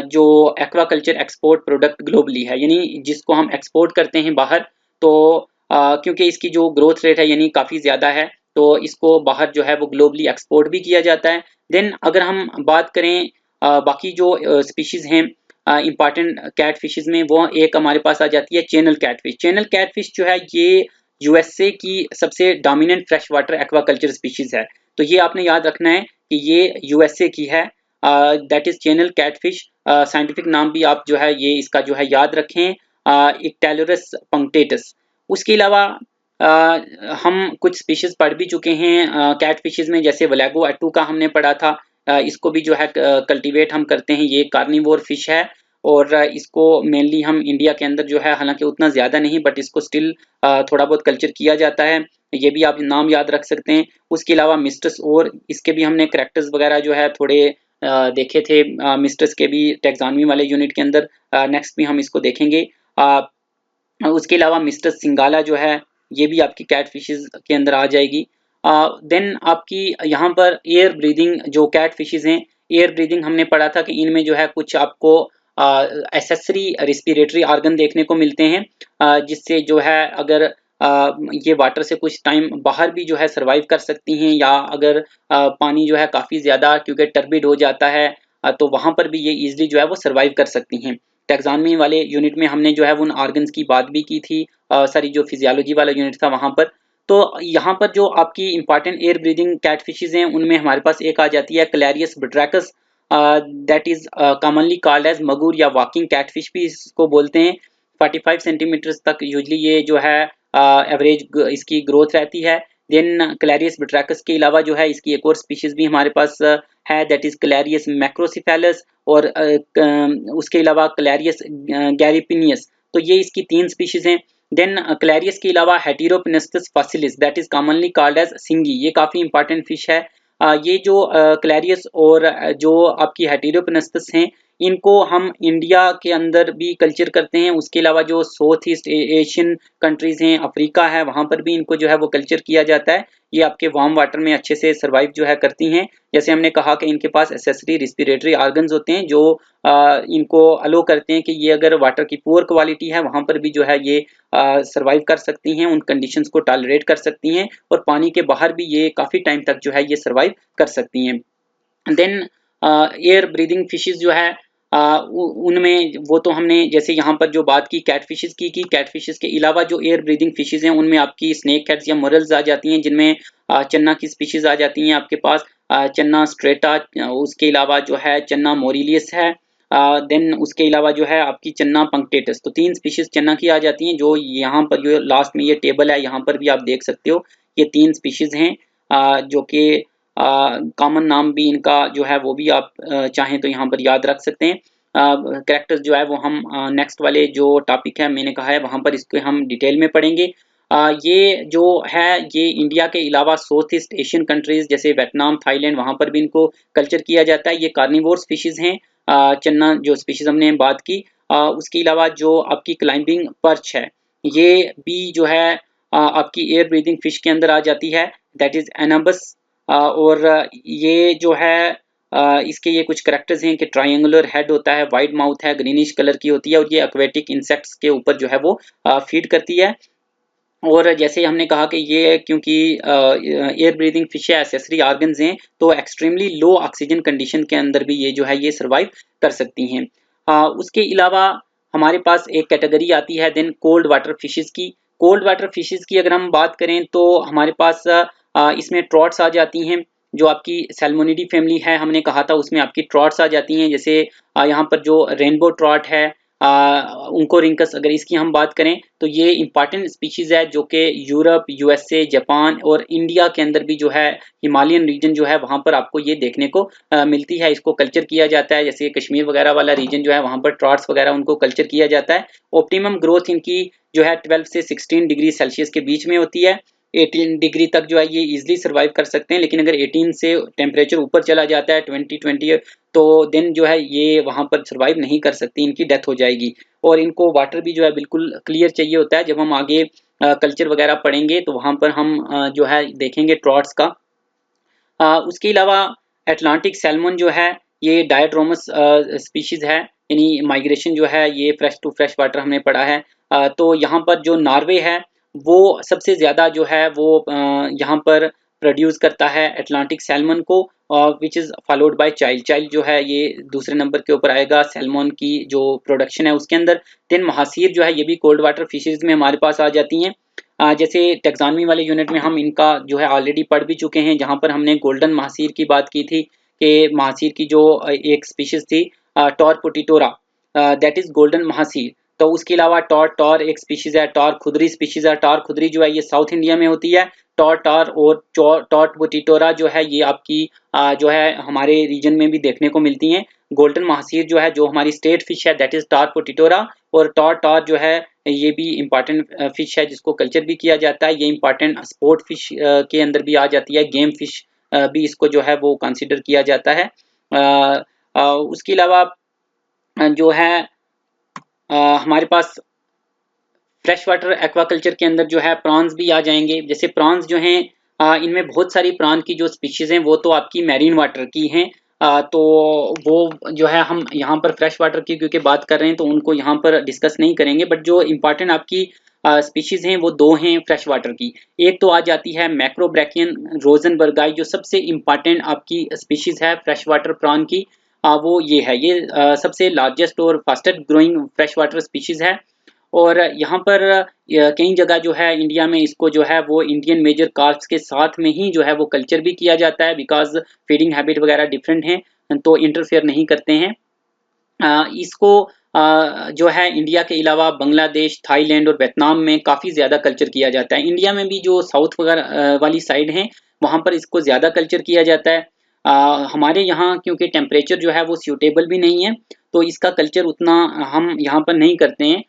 जो एक्वाकल्चर एक्सपोर्ट प्रोडक्ट ग्लोबली है, यानी जिसको हम एक्सपोर्ट करते हैं बाहर। तो क्योंकि इसकी जो ग्रोथ रेट है यानी काफ़ी ज़्यादा है, तो इसको बाहर जो है वो ग्लोबली एक्सपोर्ट भी किया जाता है। देन अगर हम बात करें बाकी जो स्पीशीज़ हैं इंपॉर्टेंट कैट फिशेज़ में, वो एक हमारे पास आ जाती है चैनल कैटफिश। चैनल कैटफिश जो है ये यूएसए की सबसे dominant fresh water aquaculture species है। तो ये आपने याद रखना है कि ये यूएसए की है, that is channel catfish. Scientific नाम भी आप जो है ये इसका जो है याद रखें, इक्टेलुरस पंक्टेटस। उसके अलावा हम कुछ स्पीशीज पढ़ भी चुके हैं कैट फिशेज में, जैसे वलैगो अट्टू का हमने पढ़ा था। इसको भी जो है कल्टीवेट हम करते हैं, ये कार्निवोर फिश है और इसको मेनली हम इंडिया के अंदर जो है, हालांकि उतना ज़्यादा नहीं, बट इसको स्टिल थोड़ा बहुत कल्चर किया जाता है। ये भी आप नाम याद रख सकते हैं। उसके अलावा मिस्टस, और इसके भी हमने करैक्टर्स वगैरह जो है थोड़े देखे थे मिस्टस के भी टैक्सोनॉमी वाले यूनिट के अंदर। नेक्स्ट भी हम इसको देखेंगे। उसके अलावा मिस्टर सिंगाला जो है ये भी आपकी कैट फिशेज के अंदर आ जाएगी। देन आपकी यहाँ पर एयर ब्रीदिंग जो कैट फिशेज हैं, एयर ब्रीदिंग हमने पढ़ा था कि इनमें जो है कुछ आपको एसेसरी रेस्पिरेटरी ऑर्गन देखने को मिलते हैं, जिससे जो है अगर ये वाटर से कुछ टाइम बाहर भी जो है सरवाइव कर सकती हैं, या अगर पानी जो है काफ़ी ज़्यादा क्योंकि टर्बिड हो जाता है तो वहाँ पर भी ये इजीली जो है वो सरवाइव कर सकती हैं। टैक्सोनॉमी वाले यूनिट में हमने जो है उन ऑर्गन्स की बात भी की थी, सारी जो फिजियोलॉजी वाला यूनिट था वहाँ पर। तो यहाँ पर जो आपकी important air breathing cat fishes हैं उनमें हमारे पास एक आ जाती है Clarias batrachus, that is commonly called as magur या वॉकिंग कैटफिश भी इसको बोलते हैं। 45 सेंटीमीटर तक यूजली ये जो है एवरेज इसकी ग्रोथ रहती है। देन क्लैरियस बट्रैकस के अलावा जो है इसकी एक और स्पीशीज भी हमारे पास है, दैट इज क्लैरियस मैक्रोसिफेलस, और उसके अलावा क्लैरियस गैरिपिनियस। तो ये इसकी 3 स्पीशीज हैं। देन क्लैरियस के अलावा Heteropneustes fossilis, that is commonly called as singhi, ये काफ़ी इंपॉर्टेंट फिश है। ये जो क्लैरियस और जो आपकी हेटेरोपिनेस्टस हैं, इनको हम इंडिया के अंदर भी कल्चर करते हैं। उसके अलावा जो साउथ ईस्ट एशियन कंट्रीज़ हैं, अफ्रीका है, वहाँ पर भी इनको जो है वो कल्चर किया जाता है। ये आपके वार्म वाटर में अच्छे से सर्वाइव जो है करती हैं। जैसे हमने कहा कि इनके पास एसेसरी रिस्पिरेटरी ऑर्गन्स होते हैं जो इनको अलो करते हैं कि ये अगर वाटर की पुअर क्वालिटी है वहाँ पर भी जो है ये सर्वाइव कर सकती हैं, उन कंडीशंस को टॉलरेट कर सकती हैं, और पानी के बाहर भी ये काफ़ी टाइम तक जो है ये सर्वाइव कर सकती हैं। देन एयर ब्रीदिंग फिशेज जो है उनमें वो तो हमने जैसे यहाँ पर जो बात की कैटफिशेस की कैटफिशेस के अलावा जो एयर ब्रीदिंग फिशेज हैं उनमें आपकी स्नेक हेड्स या मरल्स आ जाती हैं, जिनमें चन्ना की स्पीशीज आ जाती हैं आपके पास, चन्ना स्ट्रेटा, उसके अलावा जो है चन्ना मोरिलियस है, देन उसके अलावा जो है आपकी चन्ना पंक्टेटस। तो 3 स्पीशीज चन्ना की आ जाती हैं, जो यहाँ पर जो लास्ट में ये टेबल है यहाँ पर भी आप देख सकते हो, ये 3 स्पीशीज हैं जो कि कॉमन नाम भी इनका जो है वो भी आप चाहें तो यहाँ पर याद रख सकते हैं। कैरेक्टर्स जो है वो हम नेक्स्ट वाले जो टॉपिक है मैंने कहा है वहाँ पर इसको हम डिटेल में पढ़ेंगे। ये जो है ये इंडिया के अलावा साउथ ईस्ट एशियन कंट्रीज जैसे वियतनाम, थाईलैंड, वहाँ पर भी इनको कल्चर किया जाता है। ये कार्निवोर स्पीशीज हैं, चन्ना जो स्पीशीज हमने बात की। उसके अलावा जो आपकी क्लाइंबिंग पर्च है ये भी जो है आपकी एयर ब्रीदिंग फिश के अंदर आ जाती है, दैट इज एनाबस। और ये जो है इसके ये कुछ करैक्टर्स हैं कि ट्रायंगुलर हेड होता है, वाइड माउथ है, ग्रीनिश कलर की होती है, और ये एक्वेटिक इंसेक्ट्स के ऊपर जो है वो फीड करती है। और जैसे हमने कहा कि ये क्योंकि एयर ब्रीदिंग फिश है, एसेसरी ऑर्गन्स हैं, तो एक्सट्रीमली लो ऑक्सीजन कंडीशन के अंदर भी ये जो है ये सर्वाइव कर सकती हैं। उसके अलावा हमारे पास एक कैटेगरी आती है देन कोल्ड वाटर फिशेस की। कोल्ड वाटर फिशेस की अगर हम बात करें तो हमारे पास इसमें ट्रॉट्स आ जाती हैं, जो आपकी सैल्मोनिडी फैमिली है हमने कहा था उसमें आपकी ट्रॉट्स आ जाती हैं। जैसे यहाँ पर जो रेनबो ट्रॉट है, उनकोरिंकस, अगर इसकी हम बात करें तो ये इंपॉर्टेंट स्पीशीज है जो कि यूरोप, यूएसए, जापान और इंडिया के अंदर भी जो है हिमालयन रीजन जो है वहाँ पर आपको ये देखने को मिलती है। इसको कल्चर किया जाता है, जैसे कश्मीर वगैरह वाला रीजन जो है वहाँ पर ट्रॉट्स वगैरह उनको कल्चर किया जाता है। ऑप्टिमम ग्रोथ इनकी जो है 12 से 16 डिग्री सेल्सियस के बीच में होती है। 18 डिग्री तक जो है ये इजीली सर्वाइव कर सकते हैं, लेकिन अगर 18 से टेम्परेचर ऊपर चला जाता है 20 तो देन जो है ये वहाँ पर सर्वाइव नहीं कर सकती, इनकी डेथ हो जाएगी। और इनको वाटर भी जो है बिल्कुल क्लियर चाहिए होता है। जब हम आगे कल्चर वगैरह पढ़ेंगे तो वहाँ पर हम जो है देखेंगे ट्रॉट्स का। उसके अलावा अटलांटिक सैल्मन जो है ये डायड्रोमस स्पीशीज है, यानी माइग्रेशन जो है ये फ्रेश टू फ्रेश वाटर हमने पढ़ा है। तो यहाँ पर जो नॉर्वे है वो सबसे ज़्यादा जो है वो यहाँ पर प्रोड्यूस करता है अटलांटिक सैल्मन को, which is followed by child. Child जो है ये दूसरे नंबर के ऊपर आएगा सैल्मन की जो प्रोडक्शन है उसके अंदर। देन महासीर जो है ये भी कोल्ड वाटर फिशेज में हमारे पास आ जाती हैं। जैसे टेक्सानमी वाले यूनिट में हम इनका जो है ऑलरेडी पढ़ भी चुके हैं, जहाँ पर हमने गोल्डन महासीर की बात की थी कि महासीर की जो एक स्पीशीज थी Tor putitora, that is golden mahseer. तो उसके अलावा टॉर एक स्पीशीज है, टॉर खुदरी स्पीशीज है। टॉर खुदरी जो है ये साउथ इंडिया में होती है। टॉर और टॉर पोटिटोरा जो है ये आपकी जो है हमारे रीजन में भी देखने को मिलती हैं। गोल्डन महासीर जो है जो हमारी स्टेट फिश है दैट इज टॉर पोटिटोरा। और टॉर जो है ये भी इम्पॉर्टेंट फिश है जिसको कल्चर भी किया जाता है। ये इम्पॉर्टेंट स्पोर्ट फिश के अंदर भी आ जाती है, गेम फिश भी इसको जो है वो कंसिडर किया जाता है। उसके अलावा जो है हमारे पास फ्रेश वाटर एक्वाकल्चर के अंदर जो है प्रॉन्स भी आ जाएंगे। जैसे प्रॉन्स जो हैं इनमें बहुत सारी प्रॉन की जो स्पीशीज हैं वो तो आपकी मैरीन वाटर की हैं। तो वो जो है हम यहाँ पर फ्रेश वाटर की क्योंकि बात कर रहे हैं तो उनको यहाँ पर डिस्कस नहीं करेंगे। बट जो इम्पॉर्टेंट आपकी स्पीशीज हैं वो दो हैं फ्रेश वाटर की। एक तो आ जाती है मैक्रोब्रैकियन रोजनबर्गाई, जो सबसे इम्पॉर्टेंट आपकी स्पीशीज है फ्रेश वाटर प्रॉन की। वो ये है, ये सबसे लार्जेस्ट और fastest growing fresh water species है। और यहाँ पर कई जगह जो है इंडिया में इसको जो है वो इंडियन मेजर कार्प्स के साथ में ही जो है वो कल्चर भी किया जाता है, बिकॉज फीडिंग हैबिट वगैरह डिफरेंट हैं तो इंटरफेयर नहीं करते हैं। इसको जो है इंडिया के अलावा बांग्लादेश, थाईलैंड और वियतनाम में काफ़ी ज़्यादा कल्चर किया जाता है। इंडिया में भी जो साउथ वगैरह वाली साइड है वहाँ पर इसको ज़्यादा कल्चर किया जाता है। हमारे यहाँ क्योंकि टेम्परेचर जो है वो सूटेबल भी नहीं है तो इसका कल्चर उतना हम यहाँ पर नहीं करते हैं।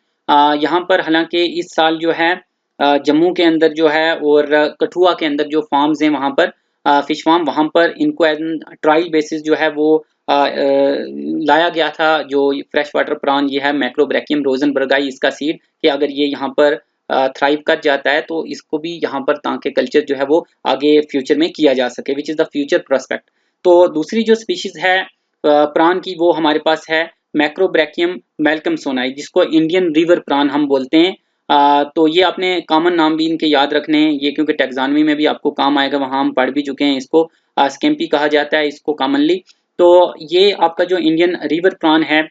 यहाँ पर हालांकि इस साल जो है जम्मू के अंदर जो है और कठुआ के अंदर जो फार्म्स हैं वहाँ पर फिश फार्म, वहाँ पर इनको एज ट्रायल बेसिस जो है वो लाया गया था। जो फ्रेश वाटर प्रॉन ये है मैक्रोब्रैकियम रोजनबर्गाई, इसका सीड कि अगर ये यहाँ पर थ्राइव कर जाता है तो इसको भी यहाँ पर ताकि कल्चर जो है वो आगे फ्यूचर में किया जा सके, which is the future prospect. तो दूसरी जो स्पीशीज है प्राण की वो हमारे पास है मैक्रोब्रैकियम मेल्कमसोनाई, जिसको इंडियन रिवर प्राण हम बोलते हैं। तो ये आपने कॉमन नाम भी इनके याद रखने हैं ये, क्योंकि टैक्सोनॉमी में भी आपको काम आएगा, वहाँ हम पढ़ भी चुके हैं इसको। स्कैम्पी कहा जाता है इसको कॉमनली। तो ये आपका जो इंडियन रिवर प्राण है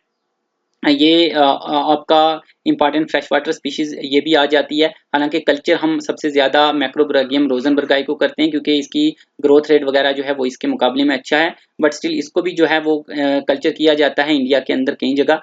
ये आपका इंपॉर्टेंट फ्रेश वाटर स्पीशीज ये भी आ जाती है। हालांकि कल्चर हम सबसे ज़्यादा मैक्रोब्रैकियम रोजनबर्गाई को करते हैं क्योंकि इसकी ग्रोथ रेट वगैरह जो है वो इसके मुकाबले में अच्छा है। बट स्टिल इसको भी जो है वो कल्चर किया जाता है इंडिया के अंदर कई जगह।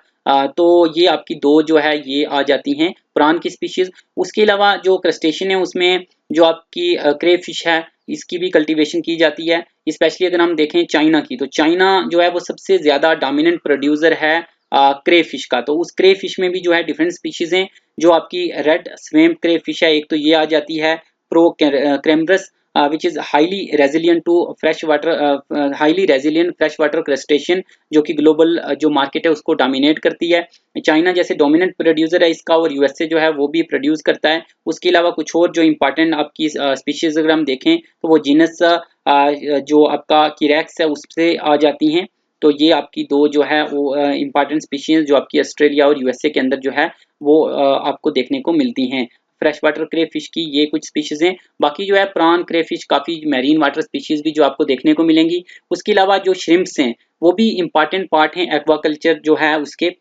तो ये आपकी दो जो है ये आ जाती हैं प्राण की स्पीशीज। उसके अलावा जो क्रस्टेशियन है उसमें जो आपकी क्रे फिश है इसकी भी कल्टीवेशन की जाती है। स्पेशली अगर हम देखें चाइना की, तो चाइना जो है वो सबसे ज़्यादा डोमिनेंट प्रोड्यूसर है क्रे फिश का। तो उस क्रे फिश में भी जो है डिफरेंट स्पीशीज हैं। जो आपकी रेड स्वेम्प क्रे फिश है एक तो ये आ जाती है प्रो क्रेमरस, which is highly resilient to fresh water, highly resilient fresh water crustacean, जो कि ग्लोबल जो मार्केट है उसको डोमिनेट करती है। चाइना जैसे डोमिनेंट प्रोड्यूसर है इसका, और यूएसए जो है वो भी प्रोड्यूस करता है। उसके अलावा कुछ और जो इंपॉर्टेंट आपकी स्पीशीज अगर हम देखें तो वो जीनस जो आपका किरैक्स है उससे आ जाती हैं। तो ये आपकी दो जो है वो इंपॉर्टेंट स्पीशीज जो आपकी ऑस्ट्रेलिया और यूएसए के अंदर जो है वो आपको देखने को मिलती हैं। फ्रेश वाटर क्रे फिश की ये कुछ स्पीशीज हैं। बाकी जो है प्रॉन क्रे फिश काफ़ी मैरीन वाटर स्पीशीज भी जो आपको देखने को मिलेंगी। उसके अलावा जो श्रिम्प्स हैं वो भी इंपॉर्टेंट पार्ट हैं एक्वाकल्चर जो है उसके।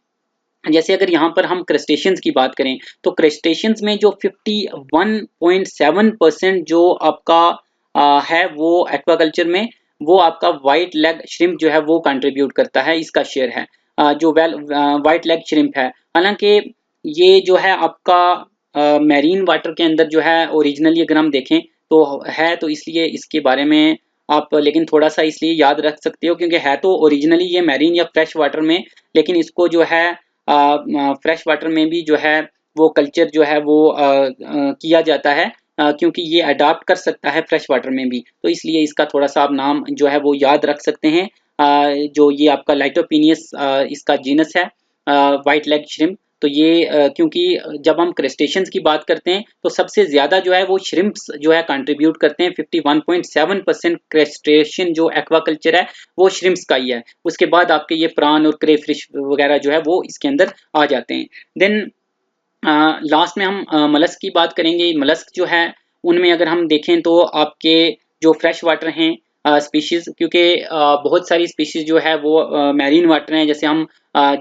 जैसे अगर यहाँ पर हम क्रस्टेशियंस की बात करें तो क्रस्टेशियंस में जो 51.7% जो आपका है वो एक्वाकल्चर में वो आपका वाइट लेग श्रिम्प जो है वो कंट्रीब्यूट करता है, इसका शेयर है। जो वाइट लेग श्रिम्प है। हालांकि ये जो है आपका मैरीन वाटर के अंदर जो है ओरिजिनली अगर हम देखें तो है, तो इसलिए इसके बारे में आप लेकिन थोड़ा सा इसलिए याद रख सकते हो क्योंकि है तो ओरिजिनली ये मैरीन या फ्रेश वाटर में, लेकिन इसको जो है फ्रेश वाटर में भी जो है वो कल्चर जो है वो किया जाता है, क्योंकि ये अडाप्ट कर सकता है फ्रेश वाटर में भी, तो इसलिए इसका थोड़ा सा आप नाम जो है वो याद रख सकते हैं। जो ये आपका लाइटोपिनियस इसका जीनस है वाइट लेग श्रिम्प। तो ये क्योंकि जब हम क्रस्टेशियंस की बात करते हैं तो सबसे ज़्यादा जो है वो श्रिम्प्स जो है कंट्रीब्यूट करते हैं। 51.7% क्रस्टेशियन जो एक्वाकल्चर है वो श्रिम्प्स का ही है। उसके बाद आपके ये प्रान और क्रे फिश वगैरह जो है वो इसके अंदर आ जाते हैं। देन लास्ट में हम मलस्क की बात करेंगे। मलस्क जो है उनमें अगर हम देखें तो आपके जो फ्रेश वाटर हैं स्पीशीज़, क्योंकि बहुत सारी स्पीशीज़ जो है वो मैरीन वाटर हैं, जैसे हम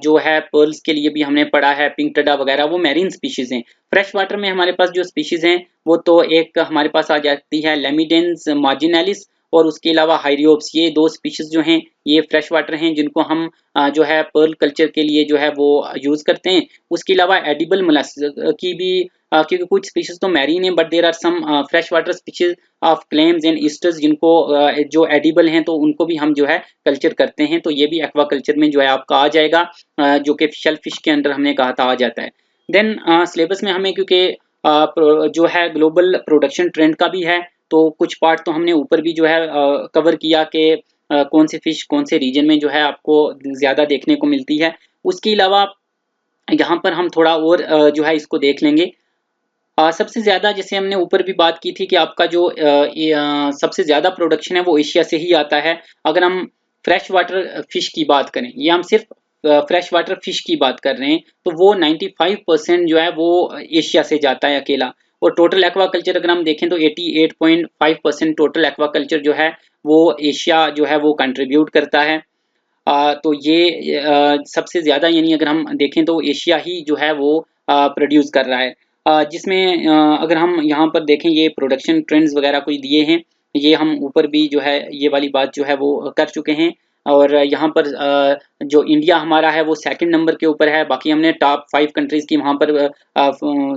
जो है पर्ल्स के लिए भी हमने पढ़ा है, पिंक टडा वगैरह, वो मैरीन स्पीशीज़ हैं। फ्रेश वाटर में हमारे पास जो स्पीशीज़ हैं वो तो एक हमारे पास आ जाती है लेमिडेंस मार्जिनालिस और उसके अलावा हाइरियोप्स। ये दो स्पीशीज़ जो हैं ये फ्रेश वाटर हैं जिनको हम जो है पर्ल कल्चर के लिए जो है वो यूज़ करते हैं। उसके अलावा एडिबल मलस्क की भी क्योंकि कुछ स्पीशीज तो मैरीन है but there are some fresh water species of clams and oysters जिनको जो एडिबल हैं तो उनको भी हम जो है कल्चर करते हैं, तो ये भी एक्वा कल्चर में जो है आपका आ जाएगा, जो कि शेल फिश के अंदर हमने कहा था आ जाता है। देन सिलेबस में हमें क्योंकि जो है ग्लोबल प्रोडक्शन ट्रेंड का भी है, तो कुछ पार्ट तो हमने ऊपर भी जो है कवर किया कि कौन से फिश कौन से रीजन में जो है आपको ज़्यादा देखने को मिलती है। उसके अलावा यहाँ पर हम थोड़ा और जो है इसको देख लेंगे। सबसे ज़्यादा जैसे हमने ऊपर भी बात की थी कि आपका जो सबसे ज़्यादा प्रोडक्शन है वो एशिया से ही आता है। अगर हम फ्रेश वाटर फिश की बात करें, ये हम सिर्फ फ्रेश वाटर फिश की बात कर रहे हैं, तो वो 95% जो है वो एशिया से जाता है अकेला। और टोटल एक्वाकल्चर अगर हम देखें तो 88.5% टोटल एक्वाकल्चर जो है वो एशिया जो है वो कंट्रीब्यूट करता है। तो ये सबसे ज़्यादा यानी अगर हम देखें तो एशिया ही जो है वो प्रोड्यूस कर रहा है। जिसमें अगर हम यहाँ पर देखें ये प्रोडक्शन ट्रेंड्स वगैरह कुछ दिए हैं, ये हम ऊपर भी जो है ये वाली बात जो है वो कर चुके हैं। और यहाँ पर जो इंडिया हमारा है वो सेकंड नंबर के ऊपर है। बाकी हमने टॉप 5 कंट्रीज़ की वहाँ पर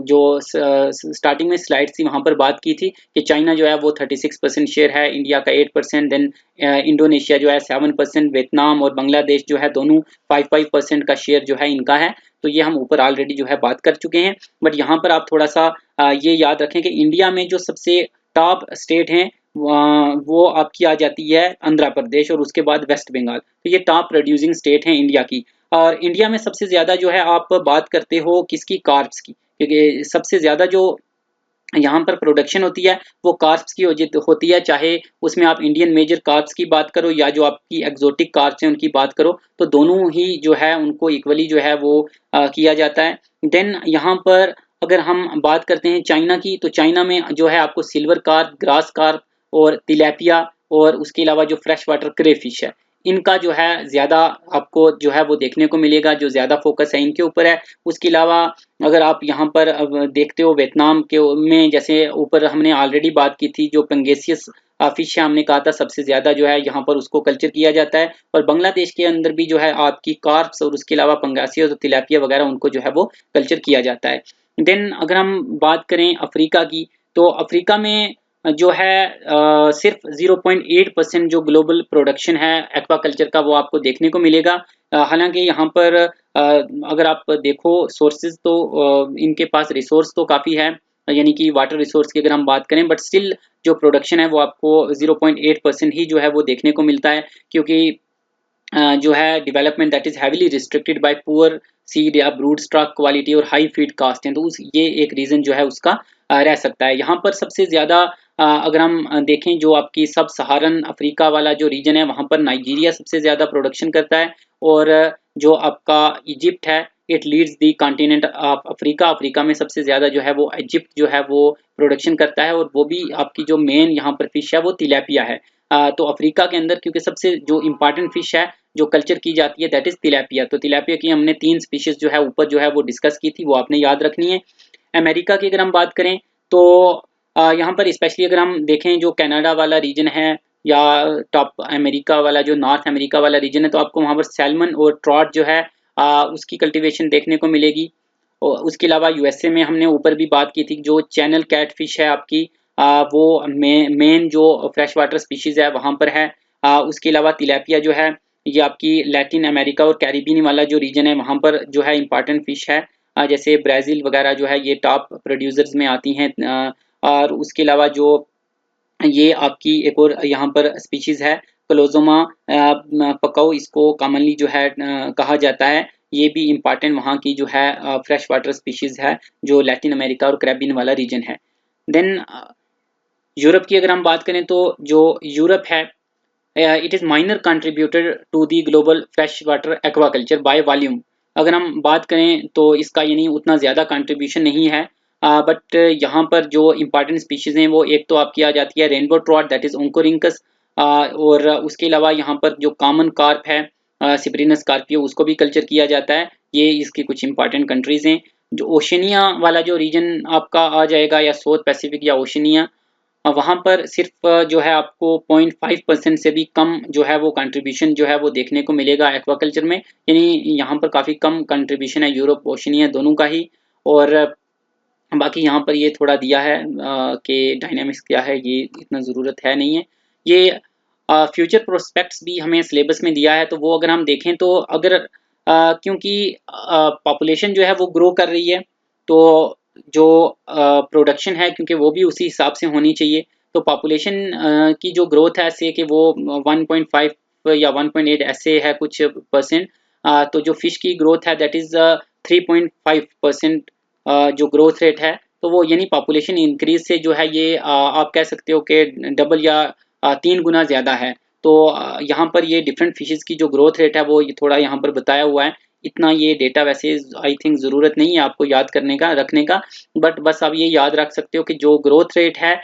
जो स्टार्टिंग में स्लाइड्स थी वहाँ पर बात की थी कि चाइना जो है वो 36% शेयर है, इंडिया का 8%, देन इंडोनेशिया जो है 7%, वियतनाम और बांग्लादेश जो है दोनों 5% का शेयर जो है इनका है। तो ये हम ऊपर ऑलरेडी जो है बात कर चुके हैं, बट यहाँ पर आप थोड़ा सा ये याद रखें कि इंडिया में जो सबसे टॉप स्टेट हैं वो आपकी आ जाती है आंध्र प्रदेश और उसके बाद वेस्ट बंगाल। तो ये टॉप प्रोड्यूसिंग स्टेट हैं इंडिया की। और इंडिया में सबसे ज़्यादा जो है आप बात करते हो किसकी, कार्ब्स की, क्योंकि सबसे ज़्यादा जो यहाँ पर प्रोडक्शन होती है वो कार्ब्स की होती है, चाहे उसमें आप इंडियन मेजर कार्ब्स की बात करो या जो आपकी एक्जोटिक कार्ब्स हैं उनकी बात करो, तो दोनों ही जो है उनको इक्वली जो है वो किया जाता है। देन यहाँ पर अगर हम बात करते हैं चाइना की, तो चाइना में जो है आपको सिल्वर कार्प, ग्रास कार्प और तिलैपिया और उसके अलावा जो फ्रेश वाटर क्रे फिश है, इनका जो है ज़्यादा आपको जो है वो देखने को मिलेगा, जो ज़्यादा फोकस है इनके ऊपर है। उसके अलावा अगर आप यहाँ पर अब देखते हो वियतनाम के में, जैसे ऊपर हमने ऑलरेडी बात की थी, जो पंगेसियस फिश है हमने कहा था सबसे ज़्यादा जो है यहाँ पर उसको कल्चर किया जाता है। और बांग्लादेश के अंदर भी जो है आपकी कार्प्स और उसके अलावा पंगासियस और तिलापिया वगैरह उनको जो है वो कल्चर किया जाता है। देन अगर हम बात करें अफ्रीका की, तो अफ्रीका में जो है सिर्फ 0.8% जो ग्लोबल प्रोडक्शन है एक्वाकल्चर का वो आपको देखने को मिलेगा। हालांकि यहाँ पर अगर आप देखो सोर्सेज तो इनके पास रिसोर्स तो काफ़ी है, यानी कि वाटर रिसोर्स की अगर हम बात करें, बट स्टिल जो प्रोडक्शन है वो आपको 0.8% ही जो है वो देखने को मिलता है, क्योंकि जो है development that is heavily restricted bye poor seed या ब्रूड स्टॉक क्वालिटी और हाई फीड कास्ट है, तो उस ये एक रीज़न जो है उसका रह सकता है। यहाँ पर सबसे ज़्यादा अगर हम देखें जो आपकी सब सहारन अफ्रीका वाला जो रीजन है वहाँ पर नाइजीरिया सबसे ज़्यादा प्रोडक्शन करता है, और जो आपका इजिप्ट है it leads the continent of Africa. Africa में सबसे ज़्यादा जो है वो इजिप्ट जो है वो प्रोडक्शन करता है, और वो भी आपकी जो मेन यहाँ पर फिश है वो तिलैपिया है। तो अफ्रीका के अंदर क्योंकि सबसे जो इम्पॉर्टेंट फिश है जो कल्चर की जाती है दैट इज़ तिलैपिया। तो तिलैपिया की हमने 3 स्पीशीज़ जो है ऊपर जो है वो डिस्कस की थी, वो आपने याद रखनी है। अमेरिका की अगर हम बात करें तो यहाँ पर स्पेशली अगर हम देखें जो कनाडा वाला रीजन है या टॉप अमेरिका वाला जो नॉर्थ अमेरिका वाला रीजन है, तो आपको वहाँ पर सैल्मन और ट्रॉट जो है उसकी कल्टीवेशन देखने को मिलेगी। और उसके अलावा यूएसए में हमने ऊपर भी बात की थी, जो चैनल कैटफिश है आपकी, वो मेन जो फ्रेश वाटर स्पीशीज़ है वहाँ पर है। उसके अलावा तिलापिया जो है ये आपकी लैटिन अमेरिका और कैरिबियन वाला जो रीजन है वहाँ पर जो है इम्पॉर्टेंट फिश है। जैसे ब्राज़ील वगैरह जो है ये टॉप प्रोड्यूसर्स में आती हैं। और उसके अलावा जो ये आपकी एक और यहाँ पर स्पीशीज़ है क्लोजोमा पकाओ, इसको कॉमनली जो है कहा जाता है। ये भी इम्पॉर्टेंट वहाँ की जो है फ्रेश वाटर स्पीशीज़ है, जो लैटिन अमेरिका और कैरिबियन वाला रीजन है। देन यूरोप की अगर हम बात करें तो जो यूरोप है, it is minor contributor to the global fresh water aquaculture by volume. अगर हम बात करें तो इसका यानी उतना ज़्यादा कंट्रीब्यूशन नहीं है। बट यहाँ पर जो इम्पॉर्टेंट स्पीशीज़ हैं वो एक तो आपकी आ जाती है रेनबो ट्रॉट, दैट इज़ ओंकोरिंकस। और उसके अलावा यहाँ पर जो कॉमन कार्प है सिप्रिनस कार्पियो, उसको भी कल्चर किया जाता है। ये इसकी कुछ इंपॉर्टेंट कंट्रीज़ हैं। जो ओशनिया वाला जो रीजन आपका आ जाएगा, या साउथ पैसिफिक या ओशनिया, वहाँ पर सिर्फ जो है आपको 0.5% से भी कम जो है वो कंट्रीब्यूशन जो है वो देखने को मिलेगा एक्वाकल्चर में। यानी यहाँ पर काफ़ी कम कंट्रीब्यूशन है यूरोप ओशनिया दोनों का ही। और बाकी यहाँ पर ये थोड़ा दिया है कि डायनामिक्स क्या है, ये इतना ज़रूरत है नहीं है। ये फ्यूचर प्रोस्पेक्ट्स भी हमें सिलेबस में दिया है, तो वो अगर हम देखें तो अगर क्योंकि पॉपुलेशन जो है वो ग्रो कर रही है, तो जो प्रोडक्शन है क्योंकि वो भी उसी हिसाब से होनी चाहिए। तो पॉपुलेशन की जो ग्रोथ है ऐसे कि वो 1.5 या 1.8 ऐसे है कुछ परसेंट। तो जो फिश की ग्रोथ है दैट इज़ 3.5% जो ग्रोथ रेट है। तो वो यानी पॉपुलेशन इंक्रीज से जो है ये आप कह सकते हो कि डबल या 3 गुना ज़्यादा है। तो यहाँ पर ये डिफरेंट फिशेस की जो ग्रोथ रेट है वो ये थोड़ा यहाँ पर बताया हुआ है। इतना ये डेटा वैसे आई थिंक ज़रूरत नहीं है आपको याद करने का, रखने का। बट बस आप ये याद रख सकते हो कि जो ग्रोथ रेट है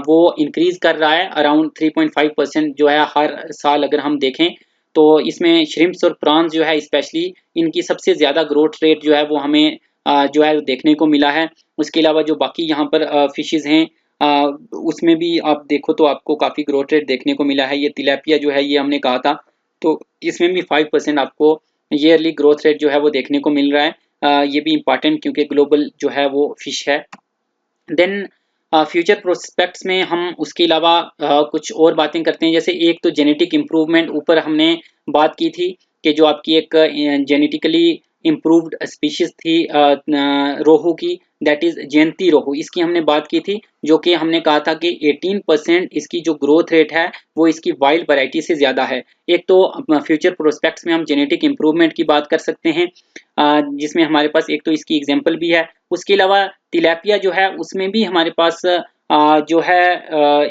वो इंक्रीज कर रहा है अराउंड 3.5% जो है हर साल अगर हम देखें। तो इसमें श्रिम्प्स और प्रॉन्स जो है स्पेशली इनकी सबसे ज़्यादा ग्रोथ रेट जो है वो हमें जो है देखने को मिला है। उसके अलावा जो बाकी यहाँ पर फिशेज़ हैं उसमें भी आप देखो तो आपको काफ़ी ग्रोथ रेट देखने को मिला है। ये तिलापिया जो है ये हमने कहा था, तो इसमें भी 5% आपको ईयरली ग्रोथ रेट जो है वो देखने को मिल रहा है। ये भी इम्पॉर्टेंट क्योंकि ग्लोबल जो है वो फिश है। देन फ्यूचर प्रोस्पेक्ट्स में हम उसके अलावा कुछ और बातें करते हैं। जैसे एक तो जेनेटिक इम्प्रूवमेंट, ऊपर हमने बात की थी कि जो आपकी एक जेनेटिकली इम्प्रूव्ड स्पीशीज थी रोहू की, दैट इज जयंती रोहू, इसकी हमने बात की थी। जो कि हमने कहा था कि 18% इसकी जो ग्रोथ रेट है वो इसकी वाइल्ड वैरायटी से ज़्यादा है। एक तो फ्यूचर प्रोस्पेक्ट्स में हम जेनेटिक इम्प्रूवमेंट की बात कर सकते हैं, जिसमें हमारे पास एक तो इसकी एग्जाम्पल भी है। उसके अलावा तिलापिया जो है उसमें भी हमारे पास जो है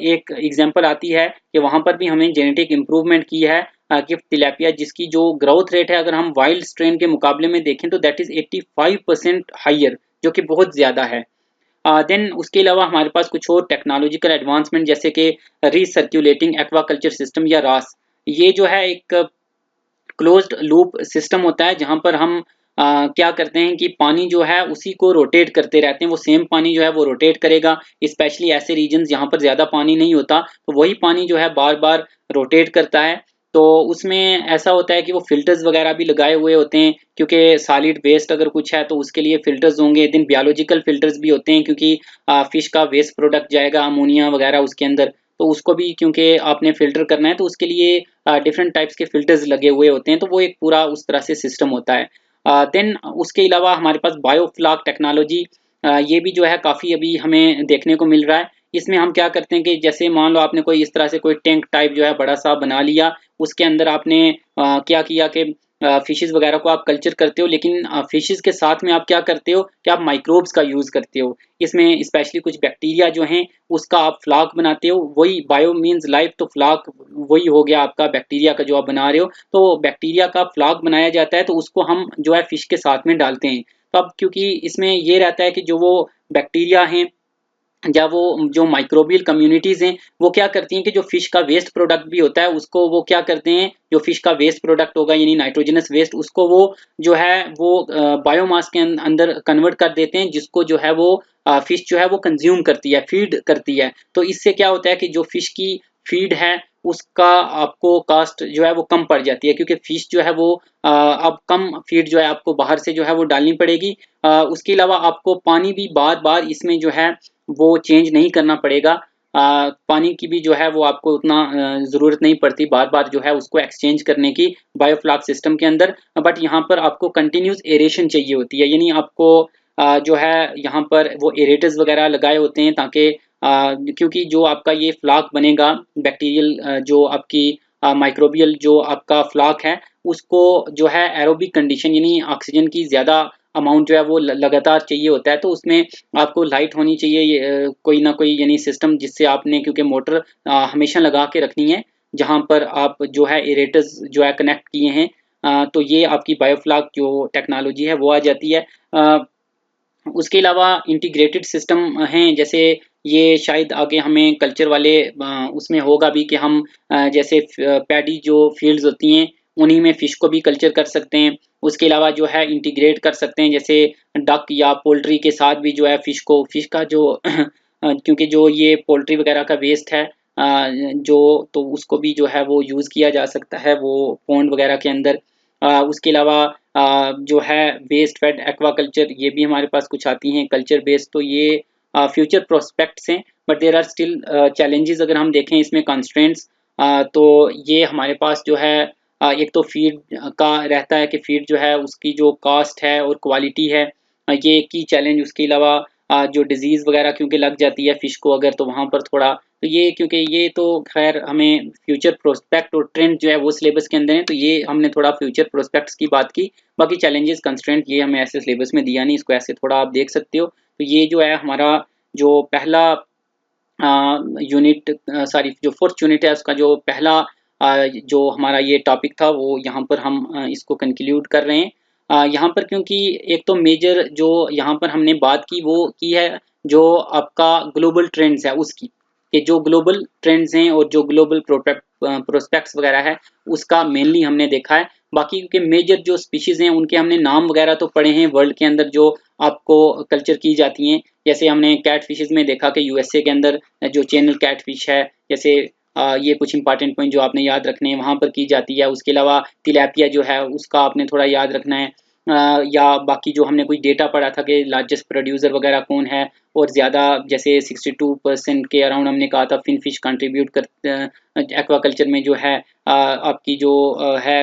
एक एग्जांपल आती है कि वहाँ पर भी हमें जेनेटिक इम्प्रूवमेंट की है कि तिलापिया जिसकी जो ग्रोथ रेट है अगर हम वाइल्ड स्ट्रेन के मुकाबले में देखें तो दैट इज़ 85% हाइयर, जो कि बहुत ज़्यादा है। देन उसके अलावा हमारे पास कुछ और टेक्नोलॉजिकल एडवांसमेंट जैसे कि रीसर्क्यूलेटिंग एक्वाकल्चर सिस्टम या रास। ये जो है एक क्लोज्ड लूप सिस्टम होता है जहाँ पर हम क्या करते हैं कि पानी जो है उसी को रोटेट करते रहते हैं। वो सेम पानी जो है वो रोटेट करेगा, स्पेशली ऐसे रीजन्स जहाँ पर ज़्यादा पानी नहीं होता, तो वही पानी जो है बार बार रोटेट करता है। तो उसमें ऐसा होता है कि वो फिल्टर्स वगैरह भी लगाए हुए होते हैं, क्योंकि सॉलिड वेस्ट अगर कुछ है तो उसके लिए फिल्टर्स होंगे। देन बायोलॉजिकल फिल्टर्स भी होते हैं, क्योंकि फिश का वेस्ट प्रोडक्ट जाएगा अमोनिया वगैरह उसके अंदर, तो उसको भी क्योंकि आपने फ़िल्टर करना है तो उसके लिए डिफरेंट टाइप्स के फ़िल्टर्स लगे हुए होते हैं। तो वो एक पूरा उस तरह से सिस्टम होता है। देन उसके अलावा हमारे पास बायोफ्लाक टेक्नोलॉजी, ये भी जो है काफ़ी अभी हमें देखने को मिल रहा है। इसमें हम क्या करते हैं कि जैसे मान लो आपने कोई इस तरह से कोई टैंक टाइप जो है बड़ा सा बना लिया, उसके अंदर आपने क्या किया कि फिशेस वगैरह को आप कल्चर करते हो, लेकिन फिशेस के साथ में आप क्या करते हो कि आप माइक्रोब्स का यूज़ करते हो। इसमें स्पेशली कुछ बैक्टीरिया जो हैं उसका आप फ्लाक बनाते हो। वही बायो मीन्स लाइफ, तो फ्लाक वही हो गया आपका बैक्टीरिया का जो आप बना रहे हो। तो बैक्टीरिया का फ्लाक बनाया जाता है, तो उसको हम जो है फिश के साथ में डालते हैं। तो अब क्योंकि इसमें ये रहता है कि जो वो बैक्टीरिया हैं या वो जो माइक्रोबियल कम्युनिटीज़ हैं वो क्या करती हैं कि जो फिश का वेस्ट प्रोडक्ट भी होता है उसको वो क्या करते हैं, जो फिश का वेस्ट प्रोडक्ट होगा यानी नाइट्रोजनस वेस्ट, उसको वो जो है वो बायोमास के अंदर कन्वर्ट कर देते हैं, जिसको जो है वो फिश जो है वो कंज्यूम करती है, फीड करती है। तो इससे क्या होता है कि जो फिश की फीड है उसका आपको कास्ट जो है वो कम पड़ जाती है, क्योंकि फिश जो है वो अब कम फीड जो है आपको बाहर से जो है वो डालनी पड़ेगी। उसके अलावा आपको पानी भी बार बार इसमें जो है वो चेंज नहीं करना पड़ेगा। पानी की भी जो है वो आपको उतना ज़रूरत नहीं पड़ती बार बार जो है उसको एक्सचेंज करने की बायोफ्लाक सिस्टम के अंदर। बट यहाँ पर आपको कंटिन्यूस एरेशन चाहिए होती है, यानी आपको जो है यहाँ पर वो एरेटर्स वगैरह लगाए होते हैं ताकि क्योंकि जो आपका ये फ्लाक बनेगा बैक्टीरियल जो आपकी माइक्रोबियल जो आपका फ्लाक है उसको जो है एरोबिक कंडीशन यानी ऑक्सीजन की ज़्यादा अमाउंट जो है वो लगातार चाहिए होता है। तो उसमें आपको लाइट होनी चाहिए कोई ना कोई यानी सिस्टम जिससे आपने, क्योंकि मोटर हमेशा लगा के रखनी है जहाँ पर आप जो है एरेटर्स जो है कनेक्ट किए हैं। तो ये आपकी बायोफ्लाक जो टेक्नोलॉजी है वो आ जाती है। उसके अलावा इंटीग्रेटेड सिस्टम हैं, जैसे ये शायद आगे हमें कल्चर वाले उसमें होगा भी कि हम जैसे पैडी जो फील्ड्स होती हैं उन्हीं में फ़िश को भी कल्चर कर सकते हैं। उसके अलावा जो है इंटीग्रेट कर सकते हैं, जैसे डक या पोल्ट्री के साथ भी जो है फ़िश का जो क्योंकि जो ये पोल्ट्री वगैरह का वेस्ट है जो तो उसको भी जो है वो यूज़ किया जा सकता है वो पॉन्ड वगैरह के अंदर। उसके अलावा जो है वेस्ट फेड एक्वाकल्चर ये भी हमारे पास कुछ आती हैं कल्चर बेस्ड। तो ये फ्यूचर प्रोस्पेक्ट्स हैं, but there are still challenges अगर हम देखें इसमें कंस्ट्रेंट्स। तो ये हमारे पास जो है एक तो फीड का रहता है कि फीड जो है उसकी जो कास्ट है और क्वालिटी है, ये एक ही चैलेंज। उसके अलावा जो डिजीज़ वगैरह क्योंकि लग जाती है फ़िश को अगर, तो वहाँ पर थोड़ा तो ये क्योंकि ये तो खैर हमें फ्यूचर प्रोस्पेक्ट और ट्रेंड जो है वो सिलेबस के अंदर है, तो ये हमने थोड़ा फ्यूचर प्रोस्पेक्ट्स की बात की। बाकी चैलेंजेस कंस्ट्रेंट ये हमें ऐसे सिलेबस में दिया नहीं, इसको ऐसे थोड़ा आप देख सकते हो। तो ये जो है हमारा जो पहला यूनिट सॉरी जो फोर्थ यूनिट है उसका जो पहला जो हमारा ये टॉपिक था वो यहाँ पर हम इसको कंक्लूड कर रहे हैं। यहाँ पर क्योंकि एक तो मेजर जो यहाँ पर हमने बात की वो की है जो आपका ग्लोबल ट्रेंड्स है उसकी, कि जो ग्लोबल ट्रेंड्स हैं और जो ग्लोबल प्रोस्पेक्ट्स वगैरह है उसका मेनली हमने देखा है। बाकी क्योंकि मेजर जो स्पीशीज़ हैं उनके हमने नाम वगैरह तो पढ़े हैं वर्ल्ड के अंदर जो आपको कल्चर की जाती हैं। जैसे हमने कैट फिशेज़ में देखा कि यूएसए के अंदर जो चैनल कैट फिश है, जैसे ये कुछ इंपॉर्टेंट पॉइंट जो आपने याद रखने हैं वहाँ पर की जाती है। उसके अलावा तिलैपिया जो है उसका आपने थोड़ा याद रखना है। या बाकी जो हमने कोई डेटा पढ़ा था कि लार्जेस्ट प्रोड्यूसर वगैरह कौन है, और ज़्यादा जैसे 62% के अराउंड हमने कहा था फिन फिश कंट्रीब्यूट कर एक्वाकल्चर में जो है आपकी जो है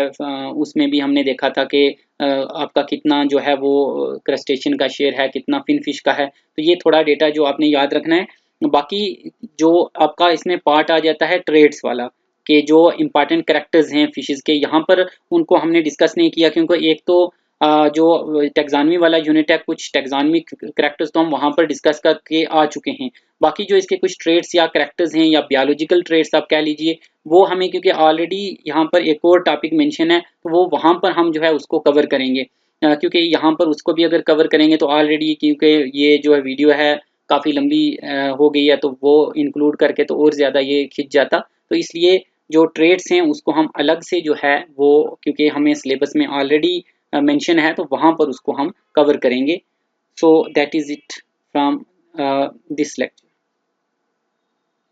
उसमें भी हमने देखा था कि आपका कितना जो है वो क्रस्टेशियन का शेयर है, कितना फिन फिश का है। तो ये थोड़ा डेटा जो आपने याद रखना है। बाकी जो आपका इसमें पार्ट आ जाता है ट्रेड्स वाला, कि जो इम्पॉर्टेंट कैरेक्टर्स हैं फिशेस के, यहाँ पर उनको हमने डिस्कस नहीं किया क्योंकि एक तो जो टेक्सानमी वाला यूनिट है कुछ टेक्सानमिक कैरेक्टर्स तो हम वहाँ पर डिस्कस करके आ चुके हैं। बाकी जो इसके कुछ ट्रेड्स या कैरेक्टर्स हैं या बायोलॉजिकल ट्रेड्स आप कह लीजिए, वो हमें क्योंकि ऑलरेडी यहाँ पर एक और टॉपिक मेंशन है तो वो वहाँ पर हम जो है उसको कवर करेंगे। क्योंकि यहाँ पर उसको भी अगर कवर करेंगे तो ऑलरेडी क्योंकि ये जो है वीडियो है काफ़ी लंबी हो गई है, तो वो इंक्लूड करके तो और ज़्यादा ये खिंच जाता। तो इसलिए जो ट्रेड्स हैं उसको हम अलग से जो है वो, क्योंकि हमें सिलेबस में ऑलरेडी मेंशन है तो वहाँ पर उसको हम कवर करेंगे। So that is it from this lecture.